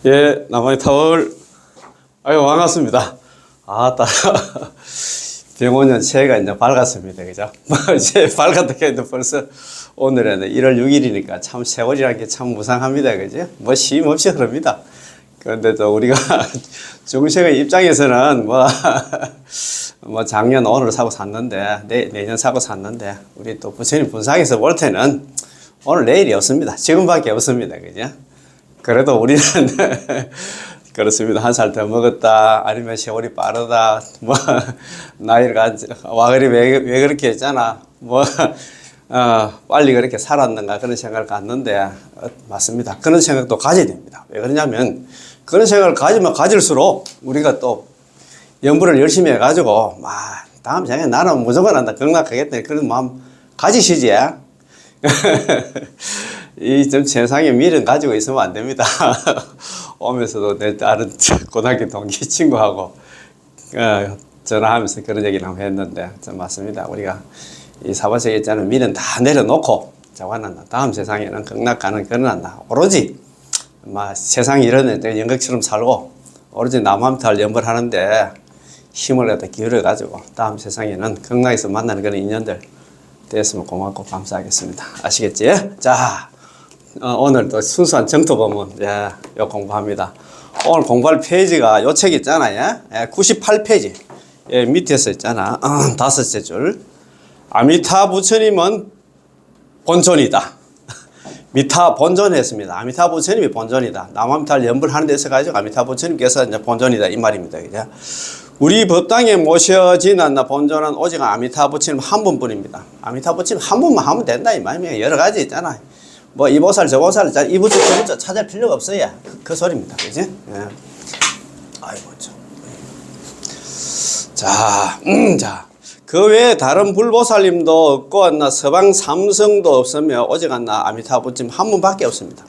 예, 남한의 타월. 아유, 반갑습니다. 아따, 병원년 새해가 이제 밝았습니다. 그죠? 이제 밝았다 해도 벌써 오늘은 1월 6일이니까 참 세월이라는 게 참 무상합니다. 그죠? 뭐 쉼 없이 흐릅니다. 그런데 또 우리가 중생의 입장에서는 뭐 작년 오늘 사고 샀는데, 내년 사고 샀는데, 우리 또 부처님 분상에서 볼 때는 오늘 내일이 없습니다. 지금밖에 없습니다. 그죠? 그래도 우리는 그렇습니다. 한 살 더 먹었다, 아니면 세월이 빠르다, 뭐 나이가 와그리 왜 그렇게 했잖아, 빨리 그렇게 살았는가 그런 생각을 갖는데 맞습니다. 그런 생각도 가져야 됩니다. 왜 그러냐면 그런 생각을 가지면 가질수록 우리가 또 연구를 열심히 해가지고 다음 생에 나는 무조건 한다, 극락하겠다 그런 마음 가지시지. 이 좀 세상에 미련 가지고 있으면 안 됩니다. 오면서도 내 다른 고등학교 동기 친구하고 전화하면서 그런 얘기를 한번 했는데 좀 맞습니다. 우리가 이 사바세계 있잖아요. 미련 다 내려놓고 자관한다. 다음 세상에는 극락가는 그런한다. 오로지 세상이 이런 연극처럼 살고 오로지 남함탈 연불하는데 힘을 갖다 기울여 가지고 다음 세상에는 극락에서 만나는 그런 인연들 됐으면 고맙고 감사하겠습니다. 아시겠지? 자, 오늘 또 순수한 정토 보면 요 공부합니다. 오늘 공부할 페이지가 요 책 있잖아요. 98페이지 밑에서 있잖아. 다섯째 줄. 아미타 부처님은 본존이다. 미타 본존했습니다. 아미타 부처님이 본존이다. 남아미타를 연불하는 데서 가지고 아미타 부처님께서 이제 본존이다 이 말입니다. 그죠? 우리 법당에 모셔진 본존은 오직 아미타 부처님 한 분뿐입니다. 아미타 부처님 한 분만 하면 된다 이 말입니다. 여러 가지 있잖아. 뭐 이 보살 저 보살 이 부처 저 부처 찾을 필요가 없어요. 그 소리입니다. 그지? 예. 아이고 참. 자, 그 외에 다른 불보살님도 없고 서방 삼성도 없으며 오직 아미타 부처님 한 분밖에 없습니다.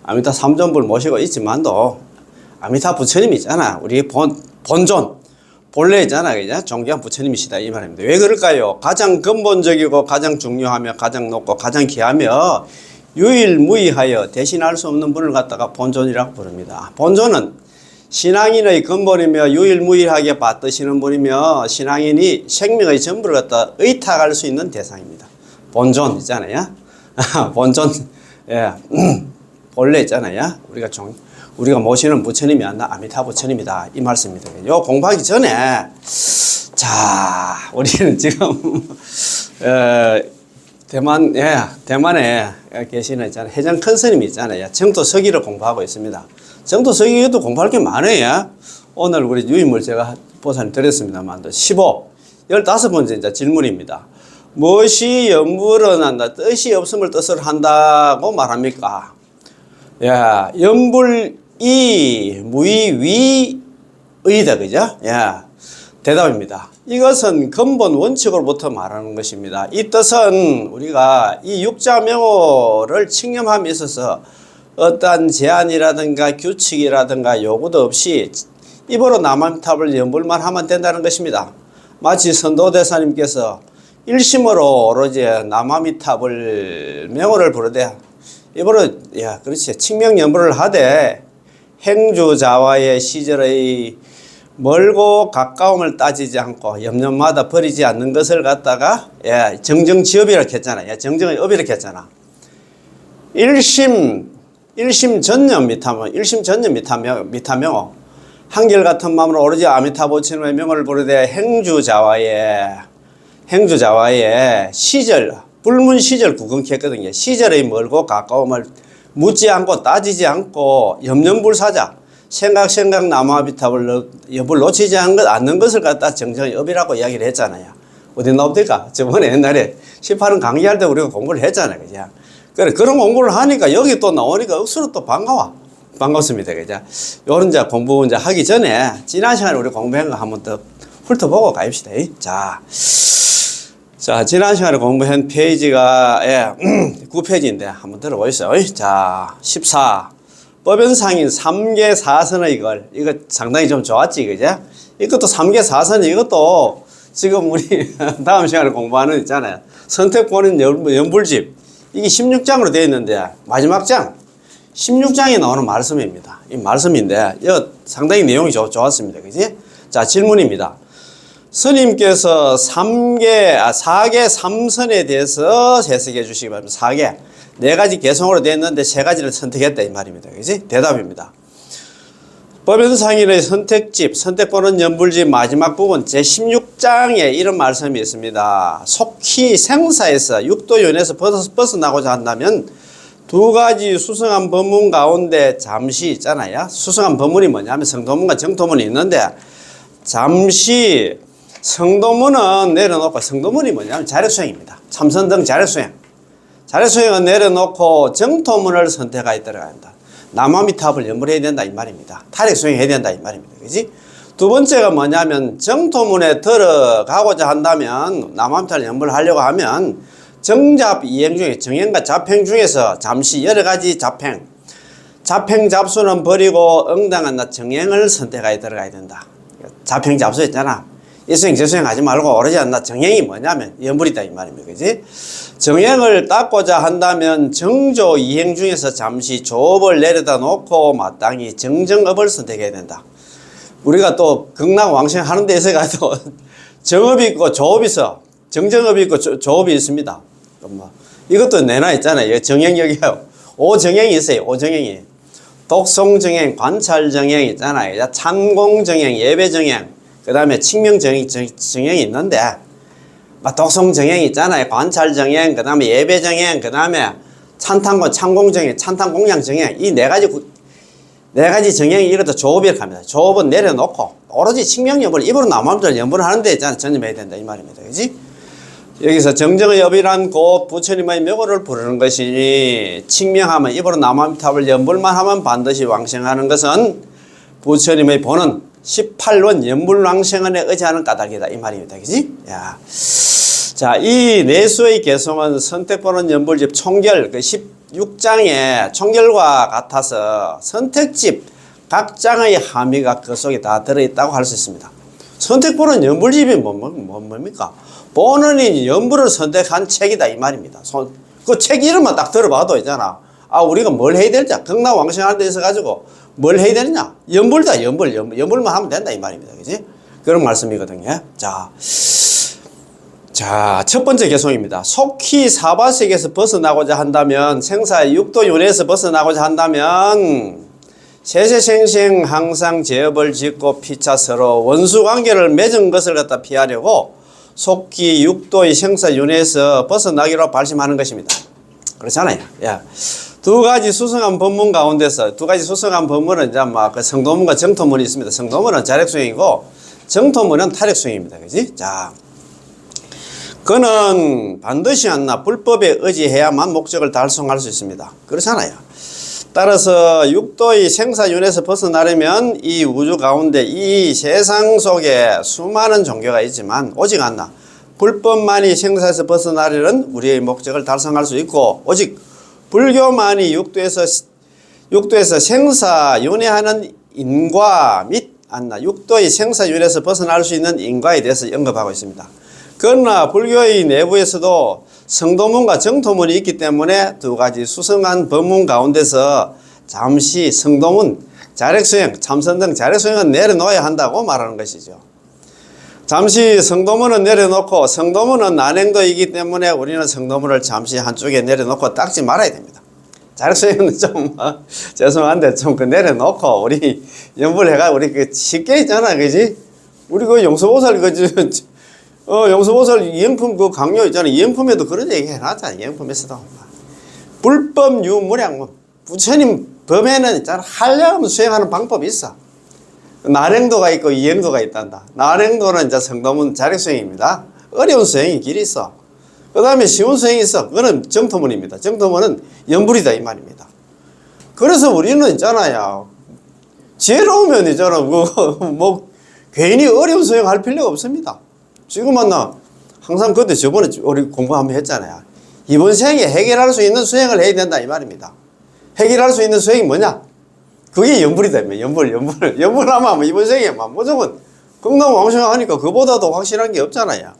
아미타 삼존불 모시고 있지만도 아미타 부처님 있잖아. 우리 본존 본래 있잖아. 그죠? 존귀한 부처님이시다 이 말입니다. 왜 그럴까요? 가장 근본적이고 가장 중요하며 가장 높고 가장 귀하며 유일무이하여 대신할 수 없는 분을 갖다가 본존이라고 부릅니다. 본존은 신앙인의 근본이며 유일무이하게 받드시는 분이며 신앙인이 생명의 전부를 갖다 의탁할 수 있는 대상입니다. 본존 있잖아요. 본존, 예, 본래 있잖아요. 우리가 모시는 부처님이 아미타 부처님이다 이 말씀입니다. 요 공부하기 전에 자, 우리는 지금 대만에 계시는 있잖아요. 해장 큰 스님이 있잖아요. 정토서기를 공부하고 있습니다. 정토서기에도 공부할 게 많아요. 오늘 우리 유인물 제가 보살님 드렸습니다만 15번째 이제 질문입니다. 무엇이 연불은 한다? 뜻이 없음을 뜻으로 한다고 말합니까? 연불이 무의 위의다. 그죠? 대답입니다. 이것은 근본 원칙으로부터 말하는 것입니다. 이 뜻은 우리가 이 육자명호를 칭념함에 있어서 어떠한 제한이라든가 규칙이라든가 요구도 없이 입으로 남아미탑을 연불만 하면 된다는 것입니다. 마치 선도대사님께서 일심으로 오로지 남아미탑을 명호를 부르되 입으로 그렇지 칭명연불을 하되 행주자와의 시절의 멀고 가까움을 따지지 않고 염려마다 버리지 않는 것을 갖다가 정정지업이라고 했잖아요. 정정의 업이라고 했잖아. 일심전념 미타명호 한결같은 마음으로 오로지 아미타 부처님의 명을 부르되 행주자와의 시절 불문시절 구경했거든요. 시절의 멀고 가까움을 묻지 않고 따지지 않고 염려불사자 생각 남아미탑을 여부를 놓치지 않는 것을 갖다 정정의 업이라고 이야기를 했잖아요. 어디 나옵니까? 저번에 옛날에 18은 강의할 때 우리가 공부를 했잖아요. 그죠? 그래, 그런 공부를 하니까 여기 또 나오니까 억수로 또 반갑습니다. 그죠? 요런 이제 공부 이제 하기 전에 지난 시간에 우리 공부한 거 한번 더 훑어보고 가입시다. 자, 지난 시간에 공부한 페이지가 9페이지인데 한번 들어보시죠. 자, 14. 법연상인 3계 4선의 이거 상당히 좀 좋았지, 그죠? 이것도 3계 4선, 이것도 지금 우리 다음 시간에 공부하는 있잖아요. 선택본인 연불집. 이게 16장으로 되어 있는데, 마지막 장, 16장에 나오는 말씀입니다. 이 말씀인데, 이거 상당히 내용이 좋았습니다. 그지? 자, 질문입니다. 스님께서 4개 삼선에 대해서 해석해 주시기 바랍니다. 4개. 4가지 개성으로 되어 있는데 3가지를 선택했다 이 말입니다. 그지? 대답입니다. 법연상인의 선택집, 선택권은 연불집 마지막 부분 제16장에 이런 말씀이 있습니다. 속히 생사에서 육도윤에서 벗어나고자 한다면 2가지 수승한 법문 가운데 잠시 있잖아요. 수승한 법문이 뭐냐면 성도문과 정도문이 있는데 잠시 성도문은 내려놓고, 성도문이 뭐냐면 자력수행입니다. 참선등 자력수행. 자력수행은 내려놓고 정토문을 선택하여 들어간다. 남아미탑을 연불해야 된다 이 말입니다. 탈핵수행해야 된다 이 말입니다. 그지? 두 번째가 뭐냐면 정토문에 들어가고자 한다면, 남아미탑을 연불하려고 하면 정잡 이행 중에 정행과 잡행 중에서 잠시 여러 가지 잡행, 잡수는 버리고 응당한 정행을 선택하여 들어가야 된다. 잡행 잡수 있잖아. 이수행 저수행 하지 말고 오로지 정행이 뭐냐면 연불이다 이 말입니다. 그지? 정행을 닦고자 한다면 정조 이행 중에서 잠시 조업을 내려다 놓고 마땅히 정정업을 선택해야 된다. 우리가 또 극락왕생 하는 데 있어가지고 정업이 있고 조업이 있어. 정정업이 있고 조업이 있습니다. 이것도 내나 있잖아요. 정행역이요. 5정행이 있어요. 5정행이. 독송정행, 관찰정행 있잖아요. 찬공정행, 예배정행, 그 다음에 칙명정행이 있는데, 독송정행이 있잖아요. 관찰정행, 그 다음에 예배정행, 그 다음에 찬탄고, 찬공정행, 찬탄공양정행, 이 4가지 정행이 이것도 조업이라고 합니다. 조업은 내려놓고, 오로지 칙명여부를 입으로 남아들 연불을 하는데 있잖아요. 전념해야 된다. 이 말입니다. 그지? 여기서 정정의 여비란 곧 부처님의 명호를 부르는 것이니, 칙명하면 입으로 남아탑을 연불만 하면 반드시 왕생하는 것은 부처님의 보는 18원 연불왕생원에 의지하는 까닭이다 이 말입니다. 그지? 야. 자, 이 내수의 개성은 선택보는 연불집 총결 그 16장에 총결과 같아서 선택집 각 장의 함의가 그 속에 다 들어있다고 할 수 있습니다. 선택보는 연불집이 뭡니까? 본원이 연불을 선택한 책이다 이 말입니다. 그 책 이름만 딱 들어봐도 있잖아. 아, 우리가 뭘 해야 될지, 극락왕생할 때 있어가지고 뭘 해야 되느냐? 연불다, 연불만 하면 된다 이 말입니다. 그지? 그런 말씀이거든요. 자, 첫 번째 개송입니다. 속히 사바세계에서 벗어나고자 한다면, 생사의 육도윤회에서 벗어나고자 한다면, 세세생생 항상 제업을 짓고 피차 서로 원수관계를 맺은 것을 갖다 피하려고 속히 육도의 생사윤회에서 벗어나기로 발심하는 것입니다. 그렇잖아요. 야. 2가지 수승한 법문 가운데서 2가지 수승한 법문은 이제 그 성도문과 정토문이 있습니다. 성도문은 자력수행이고 정토문은 탈핵수행입니다. 그지? 자, 그는 반드시 불법에 의지해야만 목적을 달성할 수 있습니다. 그렇잖아요. 따라서 육도의 생사윤회에서 벗어나려면 이 우주 가운데 이 세상 속에 수많은 종교가 있지만 오직 불법만이 생사에서 벗어나려는 우리의 목적을 달성할 수 있고, 오직 불교만이 육도에서 생사윤회하는 인과 및 육도의 생사윤회에서 벗어날 수 있는 인과에 대해서 언급하고 있습니다. 그러나 불교의 내부에서도 성도문과 정토문이 있기 때문에 2가지 수승한 법문 가운데서 잠시 성도문, 자력수행, 참선 등 자력수행은 내려놓아야 한다고 말하는 것이죠. 잠시 성도문은 내려놓고, 성도문은 난행도이기 때문에 우리는 성도문을 잠시 한쪽에 내려놓고 닦지 말아야 됩니다. 자력수행은 좀 죄송한데 좀 내려놓고 우리 연불해가 우리 쉽게 있잖아, 그지? 우리 용서보살 용서보살 이행품 강요 있잖아. 이행품에도 그런 얘기 해놨잖아. 이행품에서도 불법 유무량 부처님 법에는 있잖아. 하려면 수행하는 방법이 있어. 난행도가 있고 이행도가 있단다. 난행도는 이제 성도문 자력수행입니다. 어려운 수행이 길이 있어. 그 다음에 쉬운 수행이 있어. 그거는 정토문입니다. 정토문은 연불이다 이 말입니다. 그래서 우리는 있잖아요. 지혜로우면 있잖아. 괜히 어려운 수행할 필요가 없습니다. 지금 항상 그때 저번에 우리 공부 한번 했잖아요. 이번 생에 해결할 수 있는 수행을 해야 된다 이 말입니다. 해결할 수 있는 수행이 뭐냐? 그게 연불이다. 연불하면 이번 생에 무조건 극락왕생하니까 그보다도 확실한 게 없잖아요.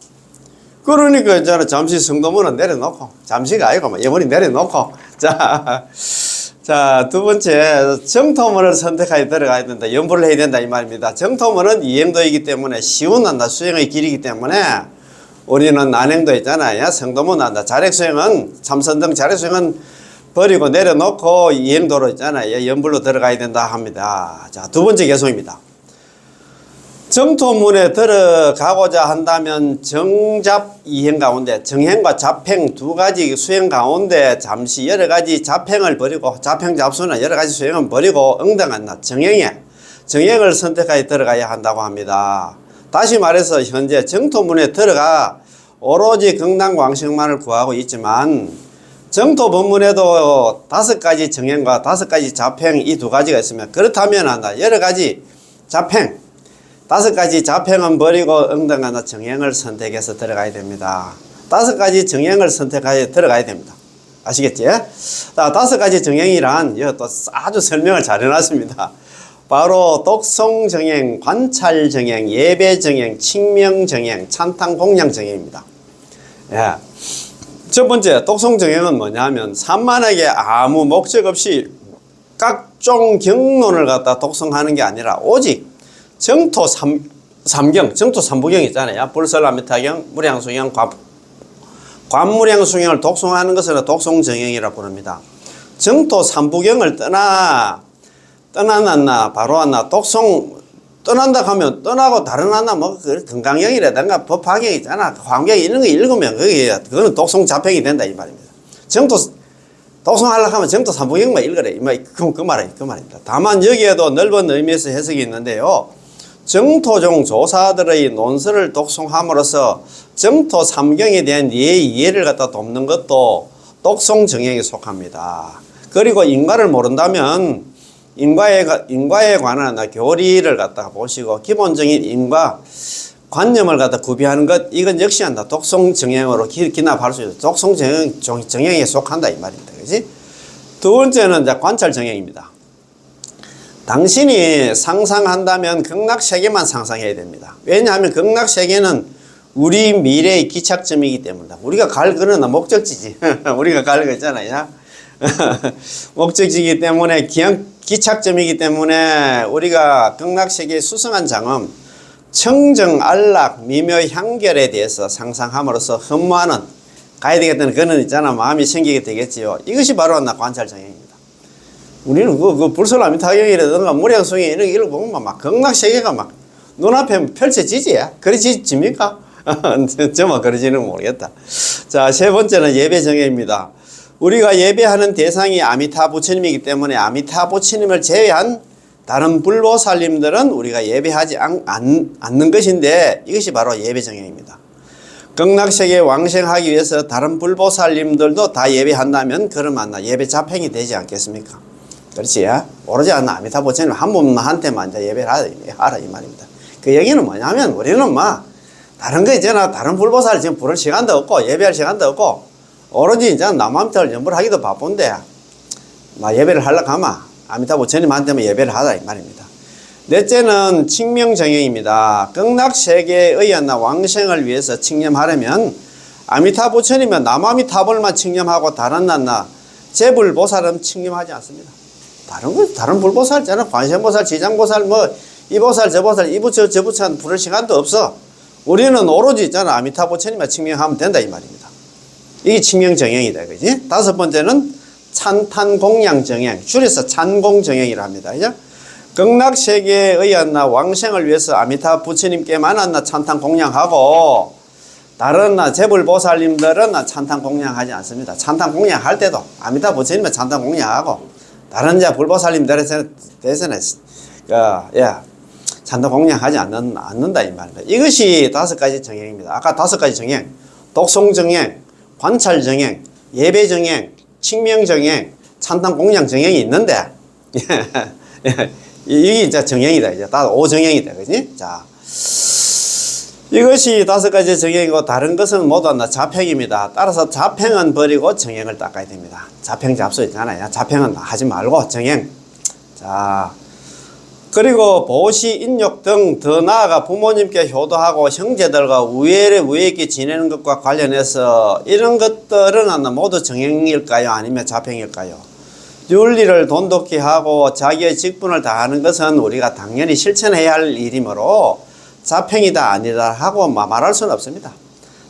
그러니까 있잖아. 잠시 성도문은 내려놓고, 잠시가 아니고 영원히 내려놓고, 자, 자, 두 번째, 정토문을 선택하여 들어가야 된다. 연부를 해야 된다. 이 말입니다. 정토문은 이행도이기 때문에 시운한다. 수행의 길이기 때문에 우리는 난행도 있잖아요. 성도문 한다. 자력수행은, 참선등 자력수행은 버리고 내려놓고 이행도로 있잖아요. 연불로 들어가야 된다 합니다. 자, 두 번째 개송입니다. 정토문에 들어가고자 한다면 정잡 이행 가운데 정행과 잡행 두 가지 수행 가운데 잠시 여러 가지 잡행을 버리고 잡행 잡수나 여러 가지 수행을 버리고 응당한 정행을 선택하여 들어가야 한다고 합니다. 다시 말해서 현재 정토문에 들어가 오로지 극락광식만을 구하고 있지만 정토 법문에도 5가지 정행과 5가지 잡행 이 두 가지가 있으면 그렇다면 한다. 여러 가지 잡행 5가지 잡행은 버리고 응당하나 정행을 선택해서 들어가야 됩니다. 5가지 정행을 선택하여 들어가야 됩니다. 아시겠지? 자, 5가지 정행이란 이거 또 아주 설명을 잘 해놨습니다. 바로 독송정행, 관찰정행, 예배정행, 칭명정행, 찬탄공양정행입니다. 예. 첫 번째 독송정행은 뭐냐면 산만하게 아무 목적 없이 각종 경론을 갖다 독송하는 게 아니라 오직 정토 삼경, 정토 삼부경 있잖아요. 불설라미타경, 무량수경, 관무량수경을 독송하는 것을 독송정행이라고 부릅니다. 정토 삼부경을 떠나놨나, 바로 왔나, 독송, 떠난다 하면 떠나고 다른 하나 뭐, 건강경이라든가 법화경 있잖아. 환경 이런 거 읽으면 그거는 독송 잡행이 된다, 이 말입니다. 정토, 독송하려고 하면 정토 삼부경만 읽으래. 그 말입니다. 다만 여기에도 넓은 의미에서 해석이 있는데요. 정토종 조사들의 논설을 독송함으로써 정토 삼경에 대한 이해를 갖다 돕는 것도 독송정행에 속합니다. 그리고 인과를 모른다면 인과에 관한 교리를 갖다가 보시고 기본적인 인과 관념을 갖다 구비하는 것 이건 역시 한다. 독송정행으로 기납할 수 있어요. 독송정행에 속한다 이 말입니다. 그렇지? 두 번째는 이제 관찰정행입니다. 당신이 상상한다면 극락세계만 상상해야 됩니다. 왜냐하면 극락세계는 우리 미래의 기착점이기 때문이다. 우리가 갈 거는 목적지지. 우리가 갈 거 있잖아요. 목적지이기 때문에 기착점이기 때문에 우리가 극락세계의 수승한 장엄, 청정, 안락, 미묘, 향결에 대해서 상상함으로써 흠모하는 가야 되겠다는 그는 있잖아. 마음이 생기게 되겠지요. 이것이 바로 관찰정행입니다. 우리는 불설라미타경이라든가 무량수경 이런 거 보면 막 극락세계가 막 눈앞에 펼쳐지지? 그러집니까? 저만 그러지는 모르겠다. 자, 세 번째는 예배정행입니다. 우리가 예배하는 대상이 아미타 부처님이기 때문에 아미타 부처님을 제외한 다른 불보살님들은 우리가 예배하지 않는 것인데 이것이 바로 예배정행입니다. 극락세계에 왕생하기 위해서 다른 불보살님들도 다 예배한다면 그러면 예배 잡행이 되지 않겠습니까? 그렇지? 오로지 아미타 부처님 한 분한테만 예배를 하라 이 말입니다. 그 얘기는 뭐냐면 우리는 다른 거 있잖아. 다른 불보살 지금 부를 시간도 없고 예배할 시간도 없고 오로지 이제 남한테를 연불 하기도 바쁜데 예배를 하려고 하면 아미타 부처님한테만 예배를 하라 이 말입니다. 넷째는 칭명정행입니다. 극락세계의 왕생을 위해서 칭념하려면 아미타 부처님은 남아미타불만 칭념하고 다른 제불보살은 칭념하지 않습니다. 다른 불보살 있잖아. 관세음보살, 지장보살, 이 보살, 저 보살, 이 부처, 저 부처 부를 시간도 없어. 우리는 오로지 있잖아. 아미타 부처님만 칭명하면 된다 이 말입니다. 이게 칭명정행이다. 그지? 다섯 번째는 찬탄공양정행. 줄여서 찬공정행이라 합니다. 그죠? 극락세계의 왕생을 위해서 아미타 부처님께만 찬탄공양하고 다른 제불보살님들은 찬탄공양하지 않습니다. 찬탄공양할 때도 아미타 부처님은 찬탄공양하고 다른 불보살님들에 대해서는 찬탄공양하지 않는다 이 말입니다. 이것이 5가지 정행입니다. 아까 5가지 정행, 독송정행, 관찰정행, 예배정행, 칭명정행, 찬탄공양정행이 있는데 이게 이제 정행이다. 이제 다 5정행이다. 그지? 자. 이것이 5가지 정행이고 다른 것은 모두 잡행입니다. 따라서 잡행은 버리고 정행을 닦아야 됩니다. 잡행 잡수 있잖아요. 잡행은 하지 말고 정행. 자, 그리고 보시, 인욕 등 더 나아가 부모님께 효도하고 형제들과 우애 있게 지내는 것과 관련해서 이런 것들은 모두 정행일까요? 아니면 잡행일까요? 윤리를 돈독히 하고 자기의 직분을 다하는 것은 우리가 당연히 실천해야 할 일이므로 자평이다 아니다 하고 말할 수는 없습니다.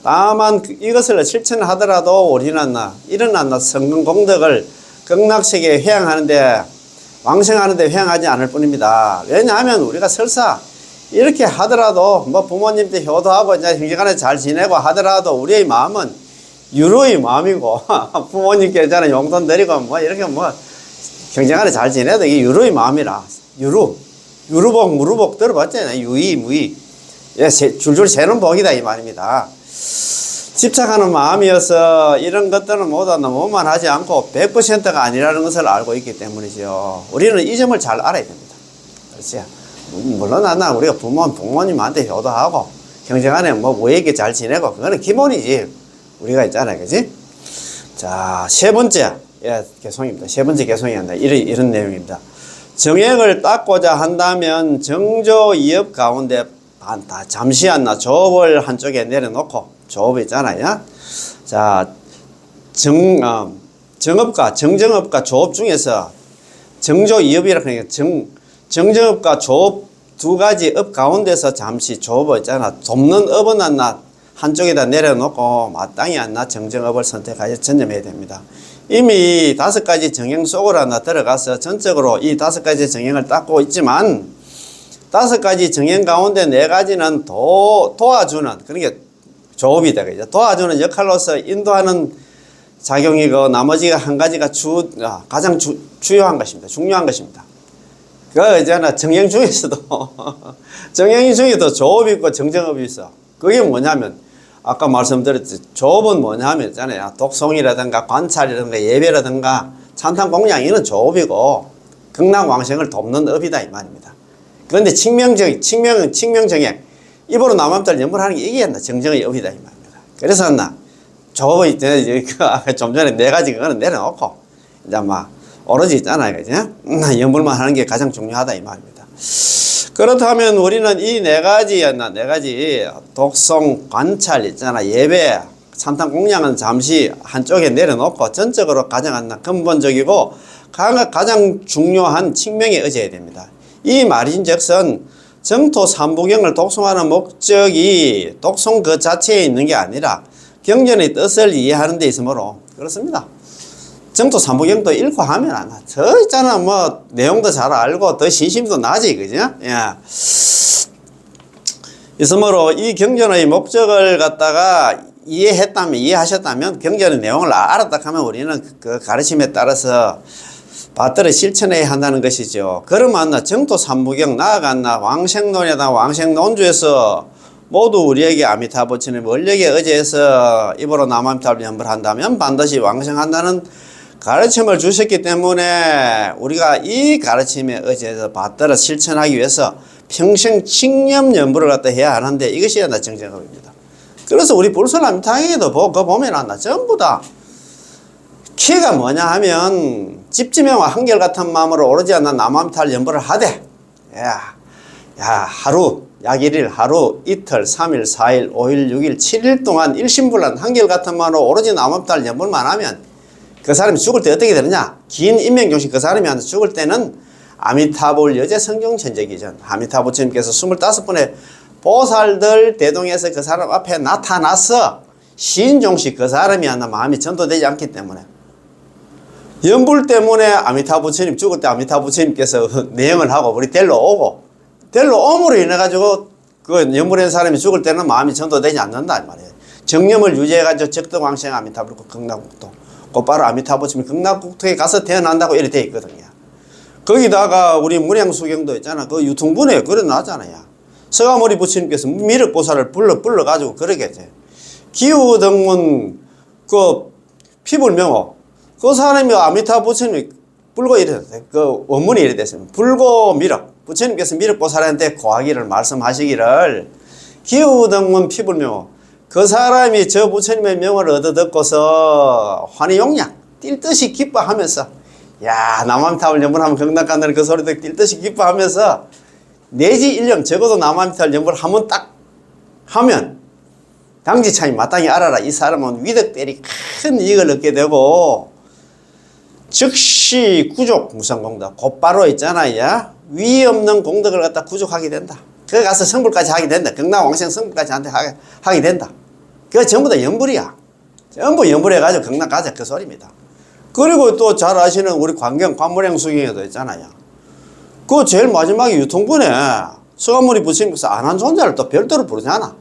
다만 이것을 실천하더라도 우리는 일어난 성공 공덕을 극락세계에 회양하는데 왕생하는데 회양하지 않을 뿐입니다. 왜냐하면 우리가 설사 이렇게 하더라도 뭐 부모님한테 효도하고 이제 형제간에 잘 지내고 하더라도 우리의 마음은 유루의 마음이고 부모님께 있잖아 용돈 드리고 뭐 이렇게 뭐 형제간에 잘 지내도 이게 유루의 마음이라 유루복 무루복 들어봤잖아요. 유의 무의 예, 줄줄 새는 복이다 이 말입니다. 집착하는 마음이어서 이런 것들은 모두 너무만 하지 않고 100%가 아니라는 것을 알고 있기 때문이죠. 우리는 이 점을 잘 알아야 됩니다. 그렇지? 물론 우리가 부모님한테 효도하고 형제간에 뭐 모이게 잘 지내고 그거는 기본이지. 우리가 있잖아요, 그지? 자, 세 번째 개송입니다. 세 번째 개송이란다. 이런 내용입니다. 정액을 닦고자 한다면 정조 이업 가운데 잠시 조업을 한쪽에 내려놓고 조업 있잖아요. 자, 정업과 정정업과 조업 중에서 정조 이업이라 그러니까 정정업과 조업 두 가지 업 가운데서 잠시 조업을 있잖아. 돕는 업은 한쪽에다 내려놓고 마땅히 정정업을 선택하여 전념해야 됩니다. 이미 5가지 정행 속으로 들어가서 전적으로 이 5가지 정행을 닦고 있지만 5가지 정행 가운데 4가지는 도와주는 그러니까 조업이 되겠죠. 도와주는 역할로서 인도하는 작용이고 나머지가 한 가지가 가장 주요한 것입니다. 중요한 것입니다. 그 있잖아 정행 중에서도 정행 중에도 조업이 있고 정정업이 있어. 그게 뭐냐면 아까 말씀드렸듯이 조업은 뭐냐면 있잖아요. 독송이라든가 관찰이라든가 예배라든가 찬탄 공양 이는 조업이고 극락왕생을 돕는 업이다 이 말입니다. 그런데 칙명정행 입으로 남함들 연불하는 게 이게 정정의 업이다 이 말입니다. 그래서 조업이 좀 전에 4가지 그거는 내려놓고 이제 오로지 있잖아요, 그죠? 연불만 하는 게 가장 중요하다 이 말입니다. 그렇다면 우리는 이 4가지 독송, 관찰 있잖아, 예배, 찬탄 공양은 잠시 한쪽에 내려놓고 전적으로 가장 근본적이고 가장 중요한 칙명에 의지해야 됩니다. 이 말인즉슨 정토 삼부경을 독송하는 목적이 독송 그 자체에 있는 게 아니라 경전의 뜻을 이해하는 데 있으므로 그렇습니다. 정토 삼부경도 읽고 하면 더 있잖아 뭐 내용도 잘 알고 더 신심도 나지 그죠? 예. 있으므로 이 경전의 목적을 갖다가 이해하셨다면 경전의 내용을 알았다 하면 우리는 그 가르침에 따라서 받들어 실천해야 한다는 것이죠. 그러면 정토 삼부경 나아간나 왕생론이다 왕생론주에서 모두 우리에게 아미타부처님 원력에 의지해서 입으로 남아미타를 연불한다면 반드시 왕생한다는 가르침을 주셨기 때문에 우리가 이 가르침에 의지해서 받들어 실천하기 위해서 평생 칙념 연불을 갖다 해야 하는데 이것이 정정업입니다. 그래서 우리 불설아미타에도 보면 전부 다 키가 뭐냐 하면 집지명과 한결같은 마음으로 오로지 남아미타를 연불을 하되 하루 약 1일 하루 이틀 3일 4일 5일 6일 7일 동안 일심불란 한결같은 마음으로 오로지 남아미타를 연불만 하면 그 사람이 죽을 때 어떻게 되느냐? 긴 인명종신 그 사람이 죽을 때는 아미타불 여제 성경 천재기전 아미타부처님께서 25분의 보살들 대동에서 그 사람 앞에 나타나서 시인종식 그 사람이 마음이 전도되지 않기 때문에 연불 때문에 아미타부처님 죽을 때 아미타부처님께서 내영을 하고 우리 데려오고 데려옴으로 인해 가지고 그 연불한 사람이 죽을 때는 마음이 전도되지 않는다 말이에요. 정념을 유지해 가지고 적덕왕생 아미타불 극락국토 곧바로 아미타부처님 극락국토에 가서 태어난다고 이렇게 돼 있거든요. 거기다가 우리 문양수경도 있잖아. 그 유통분에 그래 놨잖아요. 서가모니 부처님께서 미륵보살을 불러 가지고 그러게 돼. 기후등문 그 피불명호 그 사람이 아미타 부처님이 불고 이랬어요. 그 원문이 이래 됐습니다. 불고 미륵 부처님께서 미륵보살한테 고하기를 말씀하시기를 기후등문 피불명호 그 사람이 저 부처님의 명을 얻어 듣고서 환희용량 뛸 듯이 기뻐하면서 야 남아미타불 연불하면 극락간다는 그 소리 듣고 뛸 듯이 기뻐하면서 내지 1년 적어도 남아미타불 연불 한번 딱 하면 당지참이 마땅히 알아라. 이 사람은 위덕대리 큰 이익을 얻게 되고 즉시 구족 무성공덕. 곧바로 있잖아요. 위 없는 공덕을 갖다 구족하게 된다. 거기 가서 성불까지 하게 된다. 경락왕생 성불까지 하게 된다. 그거 전부 다 연불이야. 전부 연불해가지고 경락 가자 그 소리입니다. 그리고 또 잘 아시는 우리 광경 관무량 수경에도 있잖아요. 그 제일 마지막에 유통분에 서가모니 부처님께서 안한 존자를 또 별도로 부르잖아.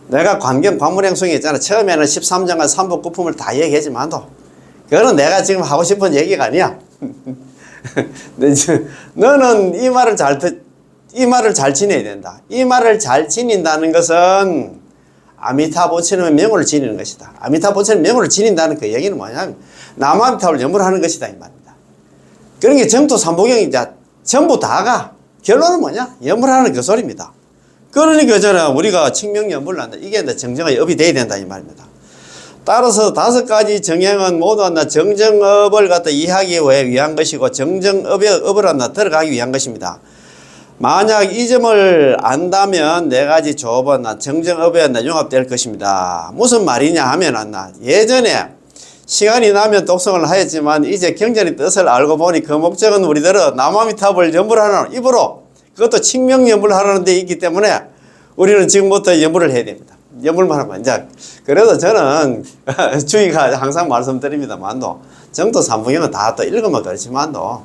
내가 관경 관무량 수경에 있잖아. 처음에는 13장과 3부 구품을 다 얘기하지만도 그거는 내가 지금 하고 싶은 얘기가 아니야. 너는 이 말을 잘 지내야 된다. 이 말을 잘 지닌다는 것은 아미타 부처님의 명호를 지니는 것이다. 아미타 부처님의 명호를 지닌다는 그 얘기는 뭐냐면 남아미타를 연불하는 것이다 이 말입니다. 그런 게 정토 삼보경이 이제 전부 다가 결론은 뭐냐? 연불하는 그 소리입니다. 그러니까 있잖아 우리가 칭명 연불을 한다. 이게 정정의 업이 돼야 된다 이 말입니다. 따라서 5가지 정행은 모두 한다 정정업을 갖다 이해하기 위한 것이고 정정업을 한다 들어가기 위한 것입니다. 만약 이 점을 안다면 4가지 조업은 정정업에 융합될 것입니다. 무슨 말이냐 하면 예전에 시간이 나면 독성을 하였지만 이제 경전의 뜻을 알고 보니 그 목적은 우리들은 남아미탑을 연불하는 입으로 그것도 칭명연불 하라는 데 있기 때문에 우리는 지금부터 연불을 해야 됩니다. 연불만 하면 이제 그래도 저는 주의가 항상 말씀드립니다만도 정도 삼부경은 다 또 읽으면 그렇지만도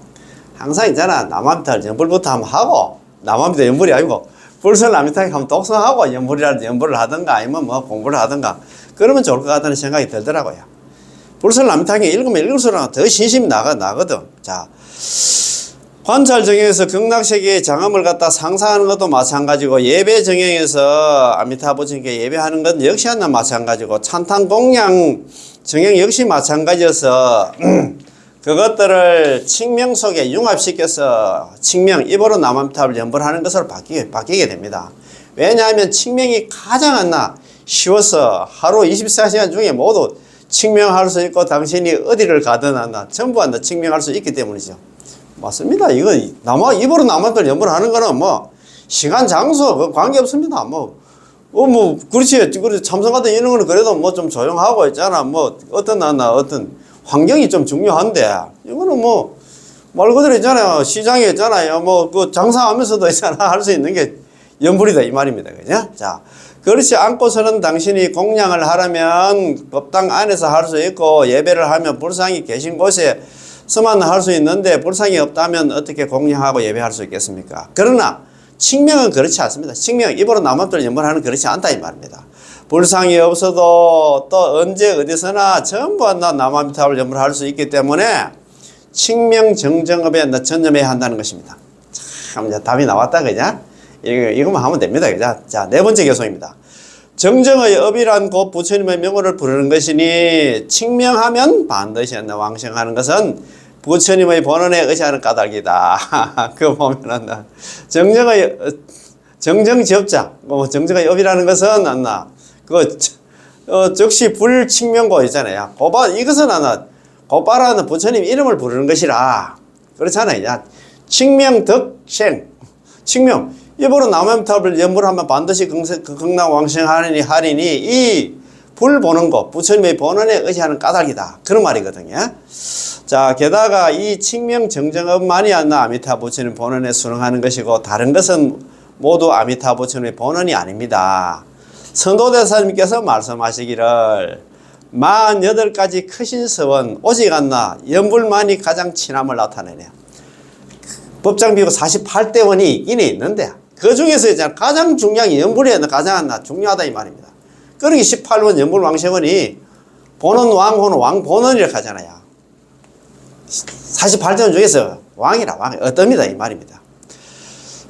항상 있잖아 남아미탑 연불부터 한번 하고 남아미탑 연불이 아니고 불설남미탑 한번 독성하고 연불을 하든가 아니면 뭐 공부를 하든가 그러면 좋을 것 같다는 생각이 들더라고요. 불설남미탑이 읽으면 읽을수록 더 신심이 나거든. 자, 관찰 정형에서 극락세계의 장엄을 갖다 상상하는 것도 마찬가지고 예배 정형에서 아미타 부처님께 예배하는 것 역시 하나 마찬가지고 찬탄 공양 정형 역시 마찬가지여서 그것들을 칭명 속에 융합시켜서 칭명 입으로 남아미탑을 연불하는 것으로 바뀌게 됩니다. 왜냐하면 칭명이 가장 쉬워서 하루 24시간 중에 모두 칭명할 수 있고 당신이 어디를 가든 전부 칭명할 수 있기 때문이죠. 맞습니다. 이거 입으로 남아미탑을 연불하는 거는 뭐 시간 장소 그 관계 없습니다. 그렇지 참선 같은 이런 거는 그래도 뭐 좀 조용하고 있잖아. 뭐 어떤 환경이 좀 중요한데 이거는 뭐 말 그대로 있잖아요. 시장에 있잖아요. 뭐 그 장사하면서도 있잖아 할 수 있는 게 연불이다 이 말입니다. 그죠? 자, 그렇지 않고서는 당신이 공양을 하려면 법당 안에서 할 수 있고 예배를 하면 불상이 계신 곳에서만 할 수 있는데 불상이 없다면 어떻게 공양하고 예배할 수 있겠습니까? 그러나 칭명은 그렇지 않습니다. 칭명 입으로 남아미탑을 연불하는 그렇지 않다 이 말입니다. 불상이 없어도 또 언제 어디서나 전부 남아미탑을 연불할 수 있기 때문에 칭명 정정업에 전념해야 한다는 것입니다. 참 이제 답이 나왔다 그죠? 이거만 하면 됩니다. 그죠? 자, 4번째 교송입니다. 정정의 업이란 곧 부처님의 명호를 부르는 것이니 칭명하면 반드시 왕생하는 것은 부처님의 본원에 의지하는 까닭이다. 그거 보면은 정정지업자 정정의 업이라는 것은 즉시 불칭명고 있잖아요. 이것은 곧바로 부처님 이름을 부르는 것이라 그렇잖아요. 칭명덕생 칭명 입으로 남아미탑을 연불하면 반드시 극락왕생하리니 이 불 보는 것 부처님의 본원에 의지하는 까닭이다 그런 말이거든요. 자, 게다가 이 칭명 정정업만이 아미타 부처님 본원에 순응하는 것이고 다른 것은 모두 아미타 부처님의 본원이 아닙니다. 선도대사님께서 말씀하시기를 48가지 크신 서원 오직 연불만이 가장 친함을 나타내네요. 법장비고 48대원이 있긴 있는데 그 중에서 이제 가장 중요한 게 연불이 가장 중요하다 이 말입니다. 그러니 18원 연불왕생원이 본원 왕호는 왕본원이라고 하잖아요. 48대원 중에서 왕이라 어떻습니다 이 말입니다.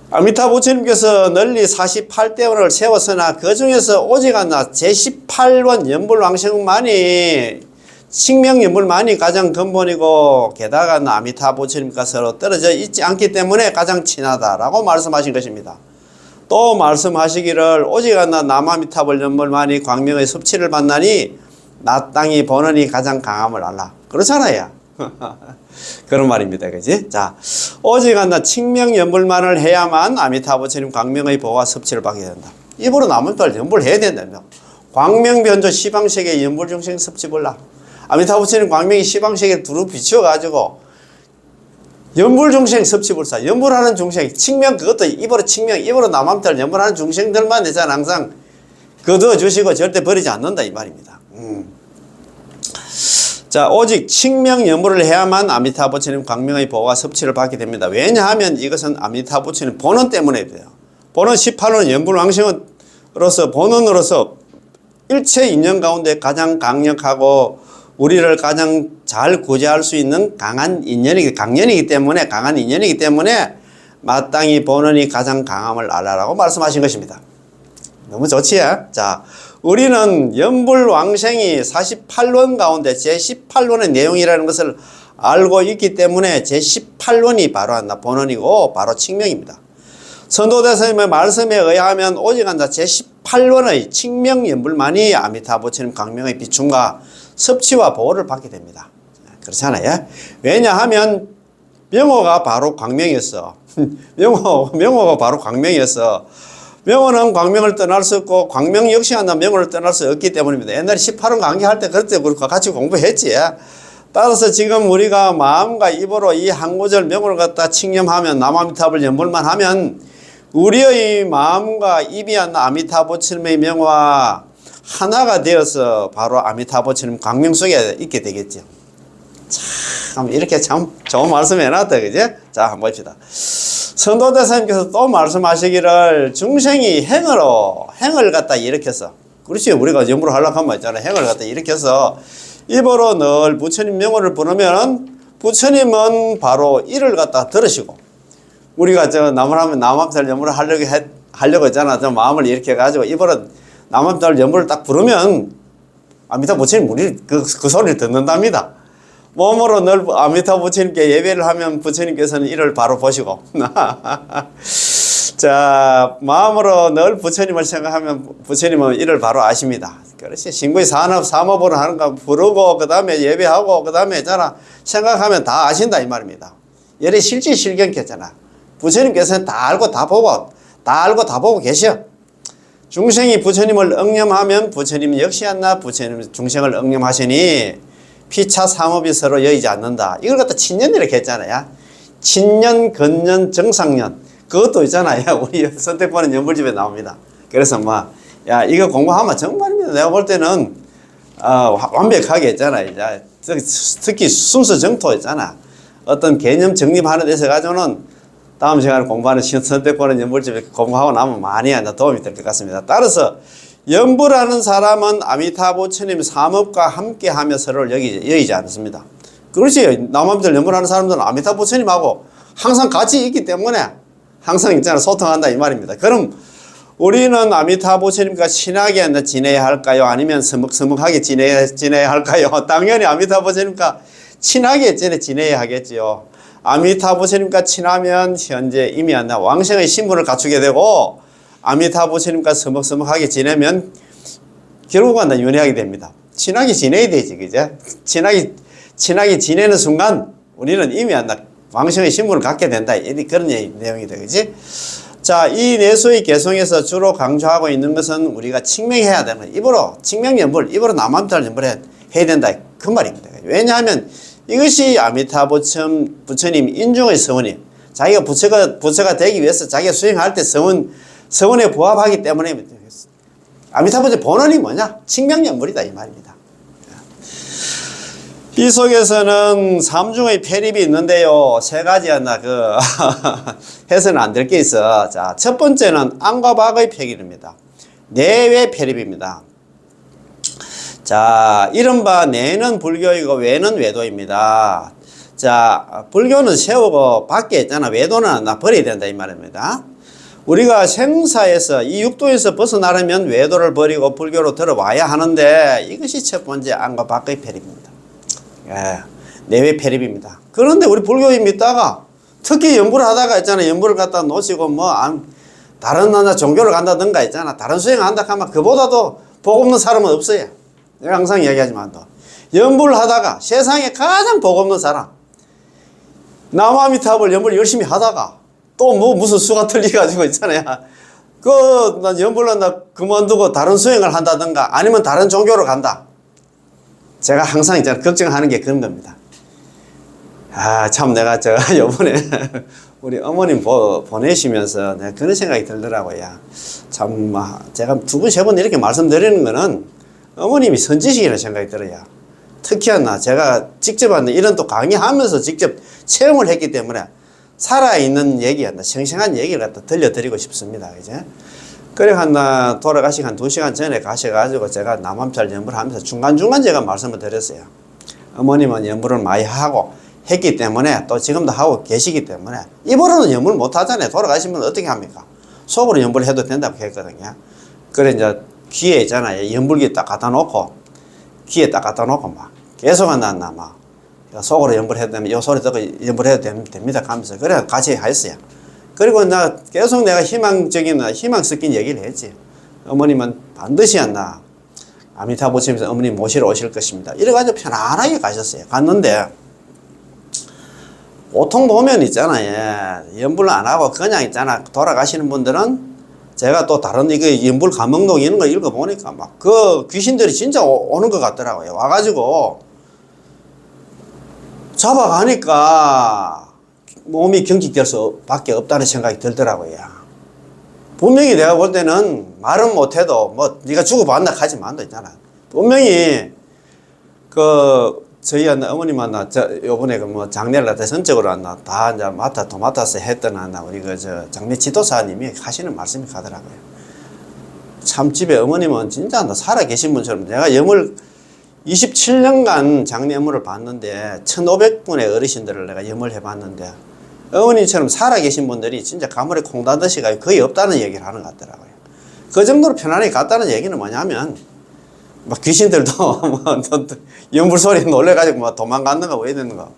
아미타 부처님께서 널리 48대원을 세웠으나 그 중에서 오직 제18원 연불왕생원만이 칭명연불만이 가장 근본이고 게다가 아미타 부처님과 서로 떨어져 있지 않기 때문에 가장 친하다라고 말씀하신 것입니다. 또 말씀하시기를 오직 남아미탑을 연불만이 광명의 섭취를 받나니 나 땅이 본원이 가장 강함을 알라. 그렇잖아요. 그런 말입니다. 그지? 자, 오직 칭명연불만을 해야만 아미타 부처님 광명의 보호와 섭취를 받게 된다. 입으로 남아미탑을 연불해야 된다며. 광명변조 시방세계 연불중생 섭취불라. 아미타불 부처님 광명이 시방세계를 두루 비추어가지고 연불중생 섭취불사, 연불하는 중생, 칭명, 그것도 입으로 칭명, 입으로 남함탈 연불하는 중생들만 내자 항상 거두어주시고 절대 버리지 않는다 이 말입니다. 자, 오직 칭명 연불을 해야만 아미타 부처님 광명의 보호와 섭취를 받게 됩니다. 왜냐하면 이것은 아미타 부처님 본원 때문에 돼요. 본원 18원 연불왕생으로서 본원으로서 일체 인연 가운데 가장 강력하고 우리를 가장 잘 구제할 수 있는 강한 인연이기 때문에 마땅히 본원이 가장 강함을 알라라고 말씀하신 것입니다. 너무 좋지? 자, 우리는 연불왕생이 48원 가운데 제18원의 내용이라는 것을 알고 있기 때문에 제18원이 바로 본원이고 바로 칭명입니다. 선도대사님의 말씀에 의하면 오직 한자 제18원의 칭명연불만이 아미타 부처님 광명의 비춤과 섭취와 보호를 받게 됩니다. 그렇잖아요. 왜냐하면 명호가 바로 광명이었어. 명호가 바로 광명이었어. 명호는 광명을 떠날 수 없고 광명 역시 하나 명호를 떠날 수 없기 때문입니다. 옛날에 18원 강의할 때 그때 같이 공부했지. 따라서 지금 우리가 마음과 입으로 이 한 구절 명호를 갖다 칭념하면 남아미타불 연불만 하면 우리의 마음과 입이 하나 아미타 부처님의 명호와 하나가 되어서 바로 아미타 부처님 광명 속에 있게 되겠죠. 참 이렇게 참 좋은 말씀 해놨다 그지? 자 한번 봅시다. 선도대사님께서 또 말씀하시기를 중생이 행을 갖다 일으켜서 그렇지 우리가 연불을 하려고 하면 있잖아요. 행을 갖다 일으켜서 입으로 늘 부처님 명호를 부르면 부처님은 바로 이를 갖다 들으시고 우리가 저 남을 남암살 연불을 하려고 했잖아. 저 마음을 이렇게 가지고 입으로 남암살 연불을 딱 부르면 아미타 부처님 우리 그 소리를 듣는답니다. 몸으로 늘 아미타 부처님께 예배를 하면 부처님께서는 이를 바로 보시고 자 마음으로 늘 부처님을 생각하면 부처님은 이를 바로 아십니다. 그렇지 신구의 사업을 하는 거 부르고 그 다음에 예배하고 그 다음에 있잖아 생각하면 다 아신다 이 말입니다. 예를 실질실경했잖아. 부처님께서는 다 알고 다 보고 계셔. 중생이 부처님을 응념하면 부처님 역시 하나 부처님 중생을 응념하시니 피차 삼업이 서로 여의지 않는다. 이걸 갖다 친년 이렇게 했잖아요. 친년, 건년, 정상년. 그것도 있잖아요. 우리 선택받는 연불집에 나옵니다. 그래서 야, 이거 공부하면 정말입니다. 내가 볼 때는, 완벽하게 했잖아요. 특히 순서 정토 있잖아. 어떤 개념 정립하는 데서 가지고는 다음 시간에 공부하는 선택받는 연불집에 공부하고 나면 많이 도움이 될 것 같습니다. 따라서 연불하는 사람은 아미타 부처님 삼업과 함께 하며 서로를 여기지 않습니다. 그렇지. 남아미타 연불하는 사람들은 아미타 부처님하고 항상 같이 있기 때문에 항상 있잖아. 소통한다 이 말입니다. 그럼 우리는 아미타 부처님과 친하게 지내야 할까요? 아니면 서먹서먹하게 지내야 할까요? 당연히 아미타 부처님과 친하게 지내야 하겠지요. 아미타 부처님과 친하면 현재 이미 왕생의 신분을 갖추게 되고 아미타 부처님과 서먹서먹하게 지내면 결국은 윤회하게 됩니다. 친하게 지내야 되지, 그죠? 친하게 지내는 순간 우리는 이미 왕생의 신분을 갖게 된다. 그런 내용이다, 그지? 자, 이 내수의 개성에서 주로 강조하고 있는 것은 우리가 칭명해야 되는 거예요. 입으로, 칭명연불, 입으로 남함탈 연불 해야 된다. 그 말입니다. 왜냐하면 이것이 아미타 부처님 인중의 서원이에요. 자기가 부처가 되기 위해서 자기가 수행할 때 서원에 부합하기 때문에 아미타 부처 본원이 뭐냐? 칭명연불이다 이 말입니다. 이 속에서는 삼중의 패립이 있는데요. 세 가지 해서는 안 될 게 있어. 자, 첫 번째는 안과 박의 패립입니다. 내외 패립입니다. 자, 이른바 내는 불교이고 외는 외도입니다. 자, 불교는 세우고 밖에 있잖아. 외도는 버려야 된다 이 말입니다. 우리가 생사에서 이 육도에서 벗어나려면 외도를 버리고 불교로 들어와야 하는데 이것이 첫 번째 안과 밖의 패립입니다. 내외 패립입니다. 그런데 우리 불교에 믿다가 특히 연불을 하다가 있잖아. 연불을 갖다 놓치고 다른 종교를 간다든가 있잖아. 다른 수행을 한다 하면 그보다도 복 없는 사람은 없어요. 내가 항상 이야기하지만 연불을 하다가 세상에 가장 복 없는 사람 남아미타불 연불 열심히 하다가 또 무슨 수가 틀려가지고 있잖아요. 연불을 그만두고 다른 수행을 한다든가 아니면 다른 종교로 간다. 제가 항상 이제 걱정하는 게 그런 겁니다. 아, 참 내가 요번에 우리 어머님 보내시면서 내가 그런 생각이 들더라고요. 참, 제가 두 번, 세 번 이렇게 말씀드리는 거는 어머님이 선지식이라는 생각이 들어요. 특히나 제가 직접 이런 또 강의하면서 직접 체험을 했기 때문에 살아있는 얘기한다, 생생한 얘기를 갖다 들려드리고 싶습니다. 이제. 그래, 돌아가시기 한 2시간 전에 가셔가지고 제가 남암찰 연부를 하면서 중간중간 제가 말씀을 드렸어요. 어머님은 연부를 많이 하고 했기 때문에 또 지금도 하고 계시기 때문에 입으로는 연부를 못 하잖아요. 돌아가시면 어떻게 합니까? 속으로 연부를 해도 된다고 했거든요. 그래, 이제 귀에 있잖아요. 연불기 딱 갖다 놓고, 귀에 딱 갖다 놓고 막 계속 한다, 막. 속으로 연부를 해도 되면, 요 소리 듣고 연부를 해도 됩니다. 하면서. 그래, 같이 했어요. 그리고 계속 내가 희망 섞인 얘기를 했지. 어머님은 반드시 아미타부 치면서 어머님 모시러 오실 것입니다. 이래가지고 편안하게 가셨어요. 갔는데, 보통 보면 있잖아요. 연불을 안 하고 그냥 돌아가시는 분들은 제가 또 다른 연불 감명록 이런 거 읽어보니까 막 그 귀신들이 진짜 오는 것 같더라고요. 와가지고 잡아가니까 몸이 경직될 수밖에 없다는 생각이 들더라고요. 분명히 내가 볼 때는 말은 못해도 네가 죽어봤나 하지만 있잖아. 분명히 저희 어머님은 요번에 장례를 전적으로 다 이제 도맡아서 했던 우리 장례 지도사님이 하시는 말씀이 가더라고요. 참 집에 어머님은 진짜 살아 계신 분처럼 내가 염을 27년간 장례 염을 봤는데 1,500분의 어르신들을 내가 염을 해봤는데 어머님처럼 살아 계신 분들이 진짜 가물에 콩 닫듯이가 거의 없다는 얘기를 하는 것 같더라고요. 그 정도로 편안하게 갔다는 얘기는 뭐냐면 귀신들도 연불 소리에 놀래가지고 도망갔는가 왜 이랬는가.